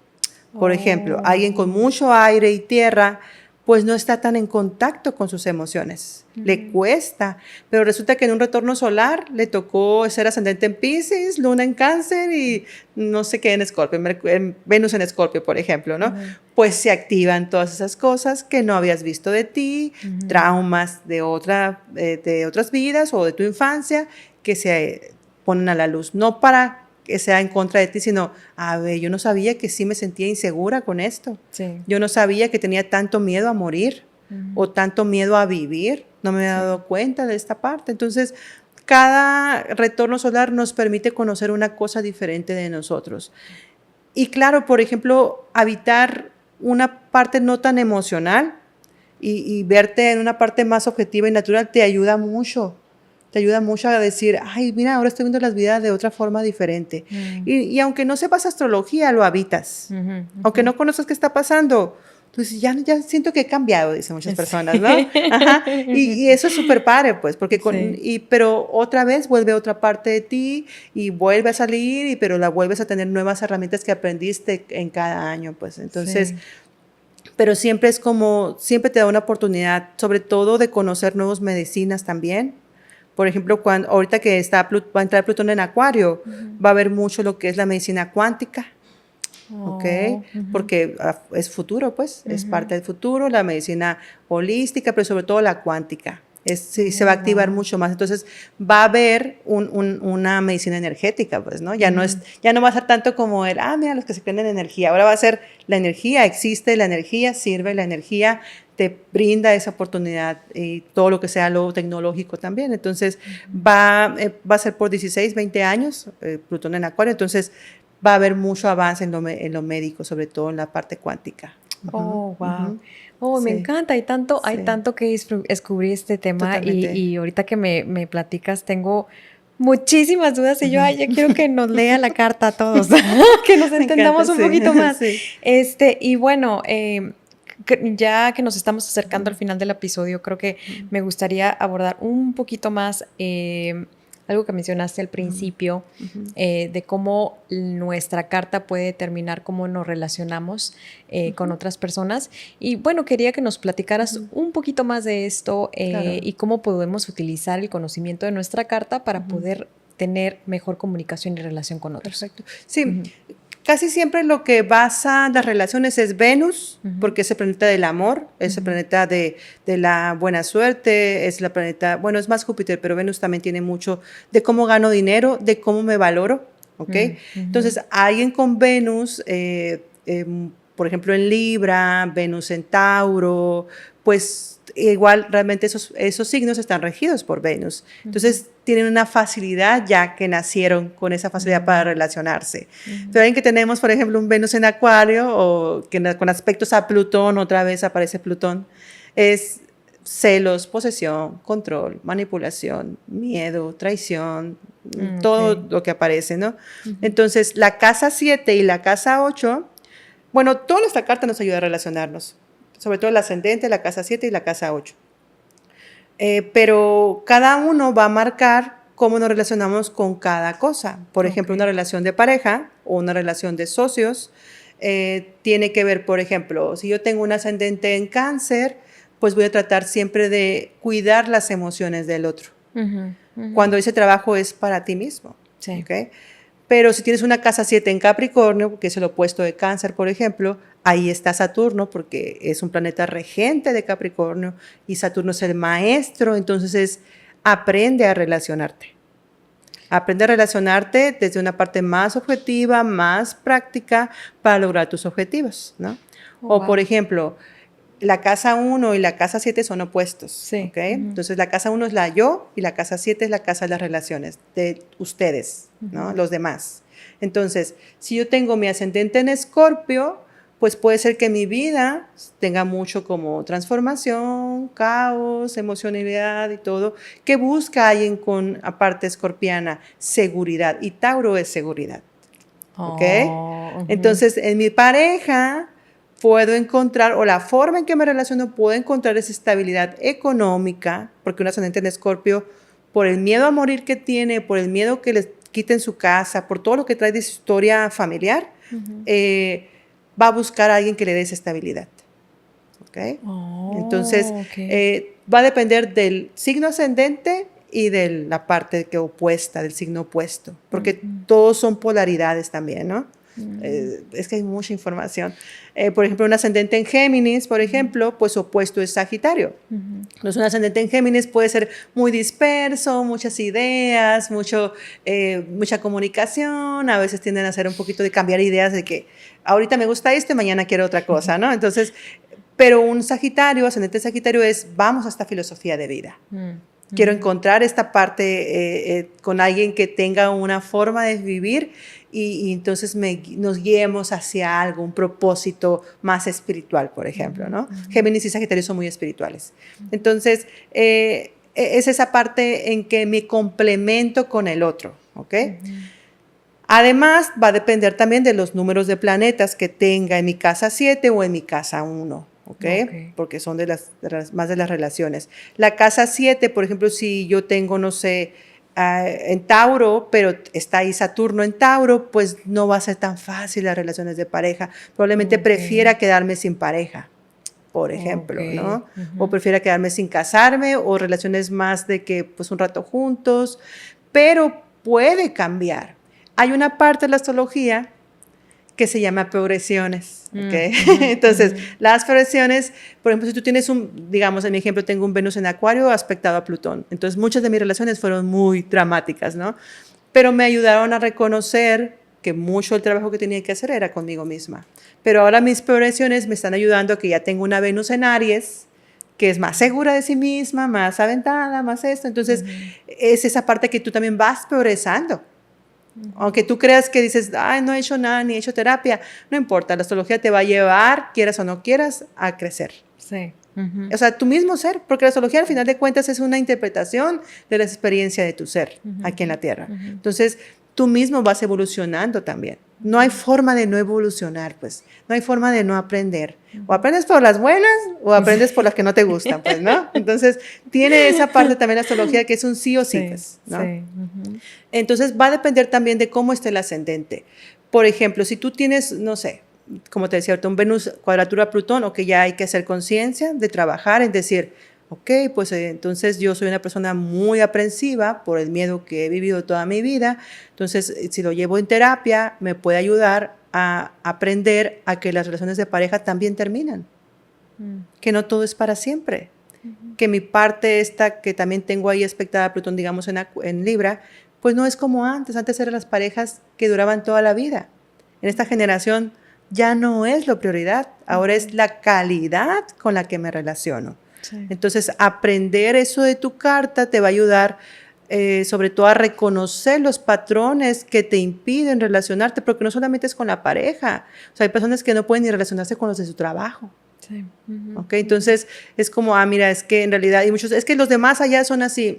Por ejemplo, alguien con mucho aire y tierra, pues no está tan en contacto con sus emociones. Le cuesta, pero resulta que en un retorno solar le tocó ser ascendente en Piscis, luna en Cáncer y no sé qué en Escorpio, Venus en Escorpio, por ejemplo, ¿no? Pues se activan todas esas cosas que no habías visto de ti, traumas de otras vidas o de tu infancia que se ponen a la luz, no para que sea en contra de ti, sino, a ver, yo no sabía que sí me sentía insegura con esto. Sí. Yo no sabía que tenía tanto miedo a morir o tanto miedo a vivir. No me había dado cuenta de esta parte. Entonces, cada retorno solar nos permite conocer una cosa diferente de nosotros. Y claro, por ejemplo, habitar una parte no tan emocional y verte en una parte más objetiva y natural te ayuda mucho. Te ayuda mucho a decir, ay, mira, ahora estoy viendo las vidas de otra forma diferente. Y aunque no sepas astrología, lo habitas. Aunque no conozcas qué está pasando, tú dices, ya siento que he cambiado, dicen muchas personas, ¿no? Ajá. Y eso es súper padre, pues, porque pero otra vez vuelve otra parte de ti y vuelve a salir, pero la vuelves a tener nuevas herramientas que aprendiste en cada año, pues. Entonces, pero siempre es como, siempre te da una oportunidad, sobre todo de conocer nuevas medicinas también. Por ejemplo, ahorita que va a entrar Plutón en Acuario, va a haber mucho lo que es la medicina cuántica, ¿ok? Porque es futuro, pues, es parte del futuro, la medicina holística, pero sobre todo la cuántica. Se va a activar mucho más. Entonces, va a haber una medicina energética, pues, ¿no? Ya no va a ser tanto como mira, los que se creen en energía. Ahora va a ser la energía existe, la energía sirve, la energía te brinda esa oportunidad y todo lo que sea lo tecnológico también. Entonces, va a ser por 16, 20 años, Plutón en Acuario. Entonces, va a haber mucho avance en lo médico, sobre todo en la parte cuántica. Oh, wow. Oh, me encanta. Hay tanto que descubrir este tema y ahorita que me platicas tengo muchísimas dudas y yo quiero que nos lea la carta a todos, que nos entendamos un poquito más. Y bueno, ya que nos estamos acercando al final del episodio, creo que me gustaría abordar un poquito más algo que mencionaste al principio, de cómo nuestra carta puede determinar cómo nos relacionamos con otras personas. Y bueno, quería que nos platicaras un poquito más de esto y cómo podemos utilizar el conocimiento de nuestra carta para poder tener mejor comunicación y relación con otros. Perfecto. Sí. Casi siempre lo que basa las relaciones es Venus, porque es el planeta del amor, es el planeta de la buena suerte, es el planeta, bueno, es más Júpiter, pero Venus también tiene mucho de cómo gano dinero, de cómo me valoro, ¿ok? Entonces, alguien con Venus, por ejemplo, en Libra, Venus en Tauro, pues igual realmente esos signos están regidos por Venus. Entonces, tienen una facilidad ya que nacieron con esa facilidad para relacionarse. Pero alguien que tenemos, por ejemplo, un Venus en Acuario o que con aspectos a Plutón, otra vez aparece Plutón, es celos, posesión, control, manipulación, miedo, traición, todo lo que aparece, ¿no? Entonces, la casa 7 y la casa 8, bueno, toda nuestra carta nos ayuda a relacionarnos, sobre todo el ascendente, la casa 7 y la casa 8. Pero cada uno va a marcar cómo nos relacionamos con cada cosa. Por ejemplo, una relación de pareja o una relación de socios tiene que ver, por ejemplo, si yo tengo un ascendente en Cáncer, pues voy a tratar siempre de cuidar las emociones del otro. Cuando ese trabajo es para ti mismo. Sí. ¿Okay? Pero si tienes una casa 7 en Capricornio, que es el opuesto de Cáncer, por ejemplo, ahí está Saturno, porque es un planeta regente de Capricornio, y Saturno es el maestro, entonces aprende a relacionarte. Aprende a relacionarte desde una parte más objetiva, más práctica, para lograr tus objetivos, ¿no? O, por ejemplo, la casa 1 y la casa 7 son opuestos, ¿sí? ¿Okay? Entonces, la casa 1 es la yo y la casa 7 es la casa de las relaciones, de ustedes, ¿no? Los demás. Entonces, si yo tengo mi ascendente en Escorpio, pues puede ser que mi vida tenga mucho como transformación, caos, emocionalidad y todo, que busca alguien con, aparte escorpiana, seguridad. Y Tauro es seguridad, ¿ok? Entonces, en mi pareja puedo encontrar, o la forma en que me relaciono, puedo encontrar esa estabilidad económica, porque un ascendente en Escorpio, por el miedo a morir que tiene, por el miedo que les quiten su casa, por todo lo que trae de su historia familiar, va a buscar a alguien que le dé esa estabilidad. ¿Okay? Entonces, va a depender del signo ascendente y de la parte que opuesta, del signo opuesto, porque todos son polaridades también, ¿no? Es que hay mucha información. Por ejemplo, un ascendente en Géminis, por ejemplo, pues opuesto es Sagitario. Entonces, un ascendente en Géminis puede ser muy disperso, muchas ideas, mucha comunicación, a veces tienden a hacer un poquito de cambiar ideas de que ahorita me gusta esto y mañana quiero otra cosa, ¿no? Entonces, pero un Sagitario, ascendente Sagitario es vamos a esta filosofía de vida. Quiero encontrar esta parte con alguien que tenga una forma de vivir y entonces nos guiemos hacia algo, un propósito más espiritual, por ejemplo, ¿no? Géminis y Sagitario son muy espirituales. Entonces, es esa parte en que me complemento con el otro, ¿ok? Además, va a depender también de los números de planetas que tenga en mi casa 7 o en mi casa 1. ¿Okay? Porque son más de las relaciones. La casa 7, por ejemplo, si yo tengo, no sé, en Tauro, pero está ahí Saturno en Tauro, pues no va a ser tan fácil las relaciones de pareja. Probablemente prefiera quedarme sin pareja, por ejemplo, ¿no? O prefiera quedarme sin casarme, o relaciones más de que pues un rato juntos, pero puede cambiar. Hay una parte de la astrología que se llama progresiones, ¿ok? Entonces, las progresiones, por ejemplo, si tú tienes digamos, en mi ejemplo, tengo un Venus en Acuario aspectado a Plutón. Entonces, muchas de mis relaciones fueron muy dramáticas, ¿no? Pero me ayudaron a reconocer que mucho del trabajo que tenía que hacer era conmigo misma. Pero ahora mis progresiones me están ayudando a que ya tengo una Venus en Aries, que es más segura de sí misma, más aventada, más esto. Entonces, es esa parte que tú también vas progresando. Aunque tú creas que dices, ay, no he hecho nada, ni he hecho terapia, no importa, la astrología te va a llevar, quieras o no quieras, a crecer. Sí. O sea, tu mismo ser, porque la astrología al final de cuentas es una interpretación de la experiencia de tu ser aquí en la Tierra. Entonces, tú mismo vas evolucionando también. No hay forma de no evolucionar, pues. No hay forma de no aprender. O aprendes por las buenas o aprendes por las que no te gustan, pues, ¿no? Entonces, tiene esa parte también la astrología que es un sí o sí, pues, ¿no? Sí. Entonces, va a depender también de cómo esté el ascendente. Por ejemplo, si tú tienes, no sé, como te decía ahorita, un Venus cuadratura Plutón, o que ya hay que hacer conciencia de trabajar en decir, ok, pues entonces yo soy una persona muy aprensiva por el miedo que he vivido toda mi vida. Entonces, si lo llevo en terapia, me puede ayudar a aprender a que las relaciones de pareja también terminan. Que no todo es para siempre. Que mi parte esta, que también tengo ahí aspectada a Plutón, digamos, en Libra, pues no es como antes. Antes eran las parejas que duraban toda la vida. En esta generación ya no es la prioridad. Ahora es la calidad con la que me relaciono. Sí. Entonces, aprender eso de tu carta te va a ayudar sobre todo a reconocer los patrones que te impiden relacionarte, porque no solamente es con la pareja. O sea, hay personas que no pueden ni relacionarse con los de su trabajo. Sí. Okay, entonces es como, mira, es que en realidad hay muchos, es que los demás allá son así,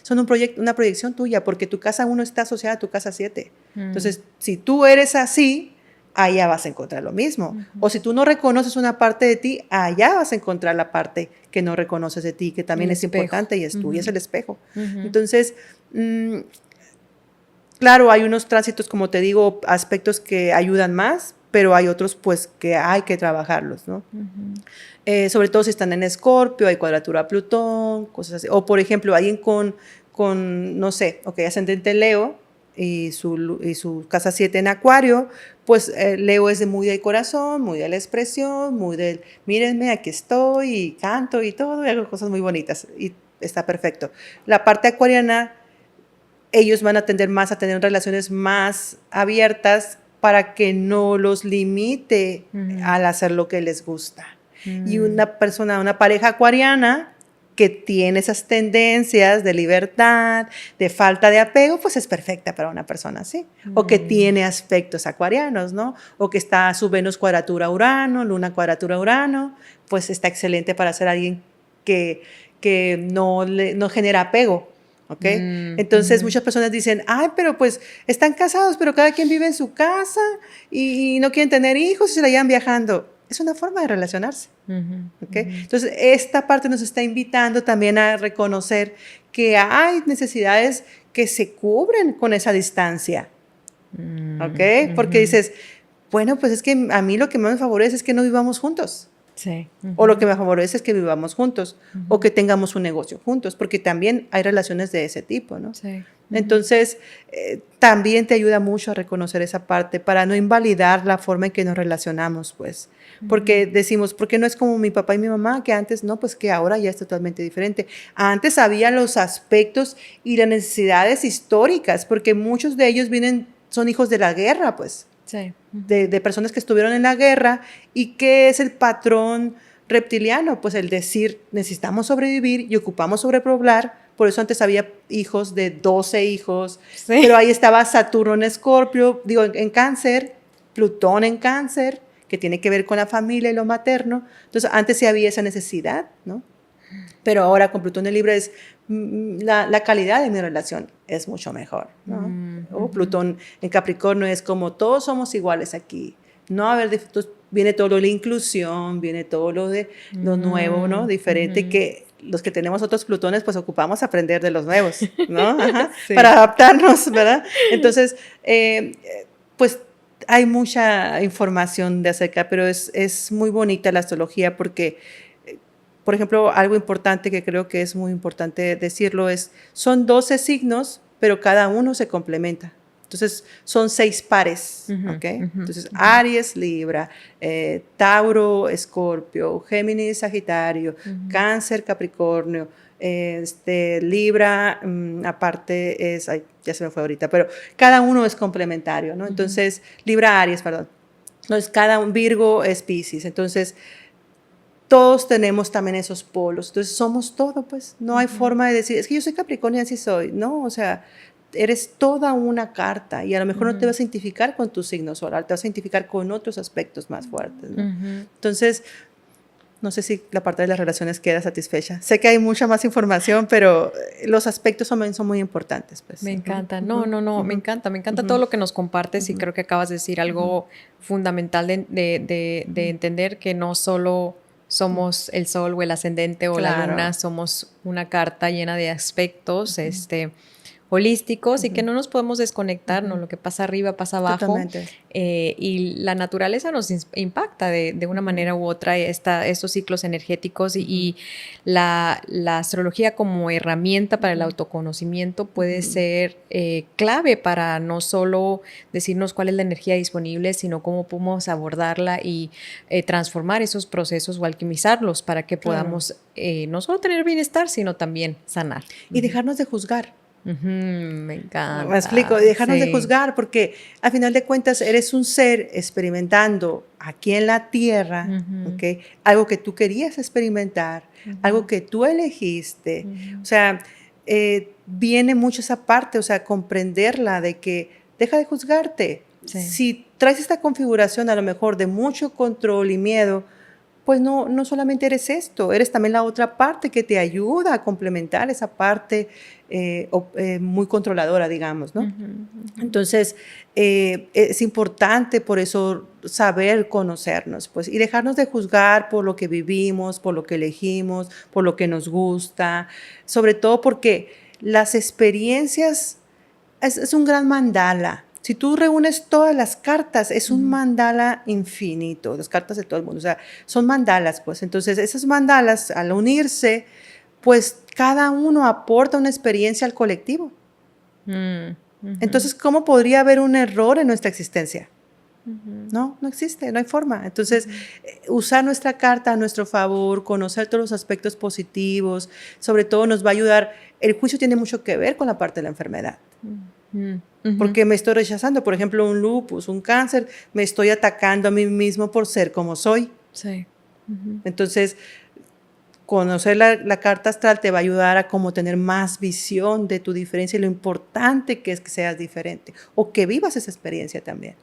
son una proyección tuya, porque tu casa 1 está asociada a tu casa 7. Entonces, si tú eres así, allá vas a encontrar lo mismo. O si tú no reconoces una parte de ti, allá vas a encontrar la parte que no reconoces de ti, que también es importante y es tuya, es el espejo. Entonces, claro, hay unos tránsitos, como te digo, aspectos que ayudan más, pero hay otros pues que hay que trabajarlos, ¿no? Sobre todo si están en Escorpio, hay cuadratura a Plutón, cosas así. O por ejemplo, alguien con no sé, ascendente Leo y su casa 7 en Acuario, pues Leo es muy del corazón, muy de la expresión, muy del, mírenme, aquí estoy, y canto y todo, y hago cosas muy bonitas, y está perfecto. La parte acuariana, ellos van a tender más a tener relaciones más abiertas, para que no los limite al hacer lo que les gusta. Y una pareja acuariana que tiene esas tendencias de libertad, de falta de apego, pues es perfecta para una persona así. O que tiene aspectos acuarianos, ¿no? O que está su Venus cuadratura Urano, Luna cuadratura Urano, pues está excelente para ser alguien que no genera apego. ¿Okay? Entonces muchas personas dicen, ay, pero pues están casados, pero cada quien vive en su casa y no quieren tener hijos y se la llevan viajando. Es una forma de relacionarse. ¿Okay? Entonces esta parte nos está invitando también a reconocer que hay necesidades que se cubren con esa distancia. ¿Okay? Porque dices, bueno, pues es que a mí lo que más me favorece es que no vivamos juntos. Sí. O lo que me favorece es que vivamos juntos o que tengamos un negocio juntos, porque también hay relaciones de ese tipo, ¿no? Sí. Entonces, también te ayuda mucho a reconocer esa parte para no invalidar la forma en que nos relacionamos, pues. Porque decimos, ¿por qué no es como mi papá y mi mamá? Que antes, no, pues que ahora ya es totalmente diferente. Antes había los aspectos y las necesidades históricas, porque muchos de ellos son hijos de la guerra, pues. Sí. De personas que estuvieron en la guerra. ¿Y qué es el patrón reptiliano? Pues el decir, necesitamos sobrevivir y ocupamos sobrepoblar Por eso antes había hijos de 12 hijos, Sí. pero ahí estaba Saturno en Escorpio, digo, en Cáncer, Plutón en Cáncer, que tiene que ver con la familia y lo materno. Entonces, antes sí había esa necesidad, ¿no? Pero ahora con Plutón en Libra es la calidad de mi relación es mucho mejor, ¿no? O Plutón en Capricornio es como todos somos iguales aquí. No a ver, viene todo lo de la inclusión, viene todo lo de lo nuevo, ¿no? Diferente, que los que tenemos otros Plutones, pues ocupamos aprender de los nuevos, ¿no? Ajá, Sí. para adaptarnos, ¿verdad? Entonces, pues hay mucha información de acerca, pero es muy bonita la astrología porque, por ejemplo, algo importante que creo que es muy importante decirlo es, son 12 signos, pero cada uno se complementa. Entonces, son 6 pares, ¿ok? Entonces, Aries, Libra, Tauro, Escorpio, Géminis, Sagitario, Cáncer, Capricornio, Libra, aparte es, ay, ya se me fue ahorita, pero cada uno es complementario, ¿no? Entonces, Libra, Aries, perdón. Entonces, Virgo es Piscis. Entonces, todos tenemos también esos polos. Entonces, somos todo, pues. No hay forma de decir, es que yo soy Capricornio y así soy. No, o sea, eres toda una carta y a lo mejor no te vas a identificar con tu signo solar, te vas a identificar con otros aspectos más fuertes, ¿no? Entonces, no sé si la parte de las relaciones queda satisfecha. Sé que hay mucha más información, pero los aspectos son muy importantes. Pues. Me encanta. No, me encanta. Me encanta todo lo que nos compartes y creo que acabas de decir algo fundamental de entender que no solo somos el sol o el ascendente o la luna, somos una carta llena de aspectos, holísticos y que no nos podemos desconectar, ¿no? Lo que pasa arriba pasa abajo. Y la naturaleza nos impacta de una manera u otra estos ciclos energéticos y la astrología como herramienta para el autoconocimiento puede ser clave para no solo decirnos cuál es la energía disponible, sino cómo podemos abordarla y transformar esos procesos o alquimizarlos para que podamos no solo tener bienestar, sino también sanar. Y dejarnos de juzgar. Me encanta. Me explico, dejarnos de juzgar, porque al final de cuentas eres un ser experimentando aquí en la tierra, ¿okay? Algo que tú querías experimentar, algo que tú elegiste. O sea, viene mucho esa parte, o sea, comprenderla de que deja de juzgarte. Sí. Si traes esta configuración a lo mejor de mucho control y miedo, pues no solamente eres esto, eres también la otra parte que te ayuda a complementar esa parte muy controladora, digamos, ¿no? Entonces, es importante por eso saber conocernos, pues, y dejarnos de juzgar por lo que vivimos, por lo que elegimos, por lo que nos gusta, sobre todo porque las experiencias es un gran mandala. Si tú reúnes todas las cartas, es un mandala infinito, las cartas de todo el mundo, o sea, son mandalas, pues. Entonces, esas mandalas, al unirse, pues cada uno aporta una experiencia al colectivo. Entonces, ¿cómo podría haber un error en nuestra existencia? No existe, no hay forma. Entonces, usar nuestra carta a nuestro favor, conocer todos los aspectos positivos, sobre todo nos va a ayudar. El juicio tiene mucho que ver con la parte de la enfermedad. Porque me estoy rechazando, por ejemplo, un lupus, un cáncer, me estoy atacando a mí mismo por ser como soy. Sí. Entonces, conocer la carta astral te va a ayudar a como tener más visión de tu diferencia y lo importante que es que seas diferente o que vivas esa experiencia también.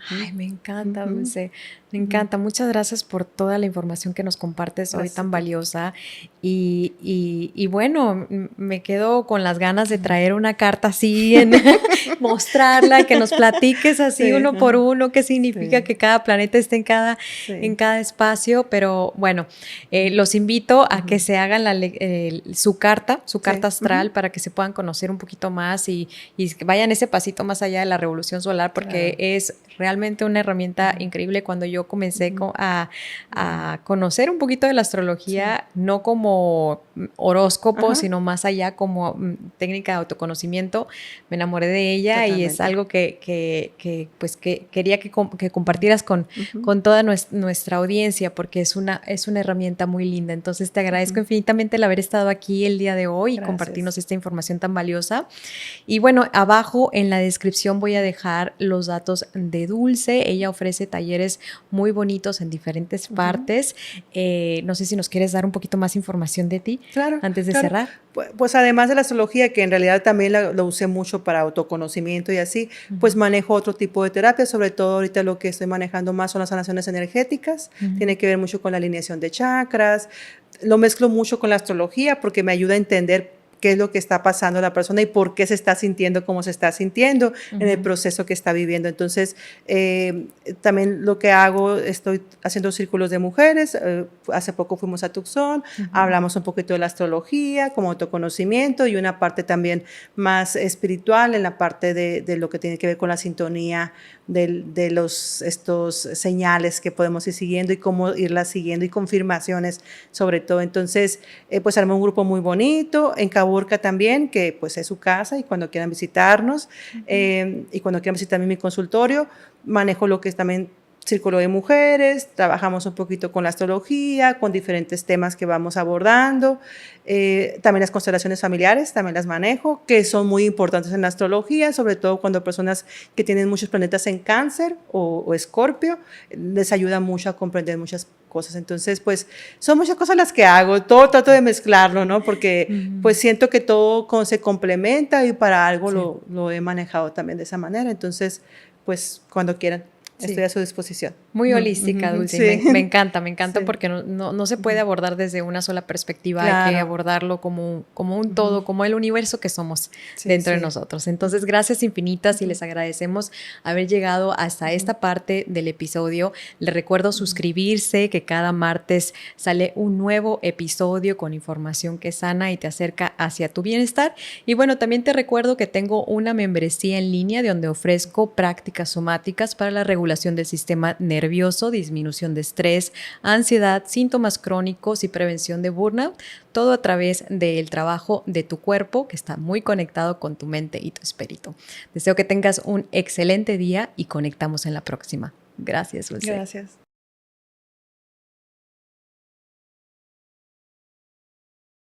Ay, me encanta, Dulce. Me encanta. Muchas gracias por toda la información que nos compartes hoy tan valiosa. Y bueno, me quedo con las ganas de traer una carta así, mostrarla, que nos platiques así uno por uno, qué significa que cada planeta esté en cada espacio. Pero bueno, los invito a que se hagan su carta astral para que se puedan conocer un poquito más y vayan ese pasito más allá de la revolución solar, porque es realmente una herramienta increíble. Cuando yo comencé a conocer un poquito de la astrología, no como horóscopo, sino más allá como técnica de autoconocimiento, me enamoré de ella. Totalmente. Y es algo que quería que compartieras con toda nuestra audiencia, porque es una herramienta muy linda. Entonces te agradezco infinitamente el haber estado aquí el día de hoy y compartirnos esta información tan valiosa. Y bueno, abajo en la descripción voy a dejar los datos de Dulce. Ella ofrece talleres muy bonitos en diferentes partes. No sé si nos quieres dar un poquito más información de ti antes de cerrar. Pues además de la astrología, que en realidad también lo usé mucho para autoconocimiento y así, pues manejo otro tipo de terapia, sobre todo ahorita lo que estoy manejando más son las sanaciones energéticas, tiene que ver mucho con la alineación de chakras, lo mezclo mucho con la astrología porque me ayuda a entender qué es lo que está pasando a la persona y por qué se está sintiendo como se está sintiendo en el proceso que está viviendo. Entonces, también lo que hago, estoy haciendo círculos de mujeres. Hace poco fuimos a Tucson, hablamos un poquito de la astrología, como autoconocimiento y una parte también más espiritual en la parte de lo que tiene que ver con la sintonía de estos señales que podemos ir siguiendo y cómo irlas siguiendo y confirmaciones sobre todo. Entonces, pues armé un grupo muy bonito en Caborca también, que pues es su casa y cuando quieran visitarnos y cuando quieran visitarme en mi consultorio, manejo lo que es también círculo de mujeres, trabajamos un poquito con la astrología, con diferentes temas que vamos abordando, también las constelaciones familiares, también las manejo, que son muy importantes en la astrología, sobre todo cuando personas que tienen muchos planetas en Cáncer o Escorpio, les ayuda mucho a comprender muchas cosas. Entonces, pues, son muchas cosas las que hago, todo trato de mezclarlo, ¿no? Porque, pues, siento que todo se complementa y para algo lo he manejado también de esa manera. Entonces, pues, cuando quieran. Estoy a su disposición. Muy holística, Dulce. Sí. Me encanta porque no se puede abordar desde una sola perspectiva, hay que abordarlo como un todo, como el universo que somos dentro de nosotros. Entonces, gracias infinitas y les agradecemos haber llegado hasta esta parte del episodio. Les recuerdo suscribirse, que cada martes sale un nuevo episodio con información que sana y te acerca hacia tu bienestar. Y bueno, también te recuerdo que tengo una membresía en línea donde ofrezco prácticas somáticas para la regulación del sistema nervioso, disminución de estrés, ansiedad, síntomas crónicos y prevención de burnout, todo a través del trabajo de tu cuerpo que está muy conectado con tu mente y tu espíritu. Deseo que tengas un excelente día y conectamos en la próxima. Gracias, Dulce. Gracias.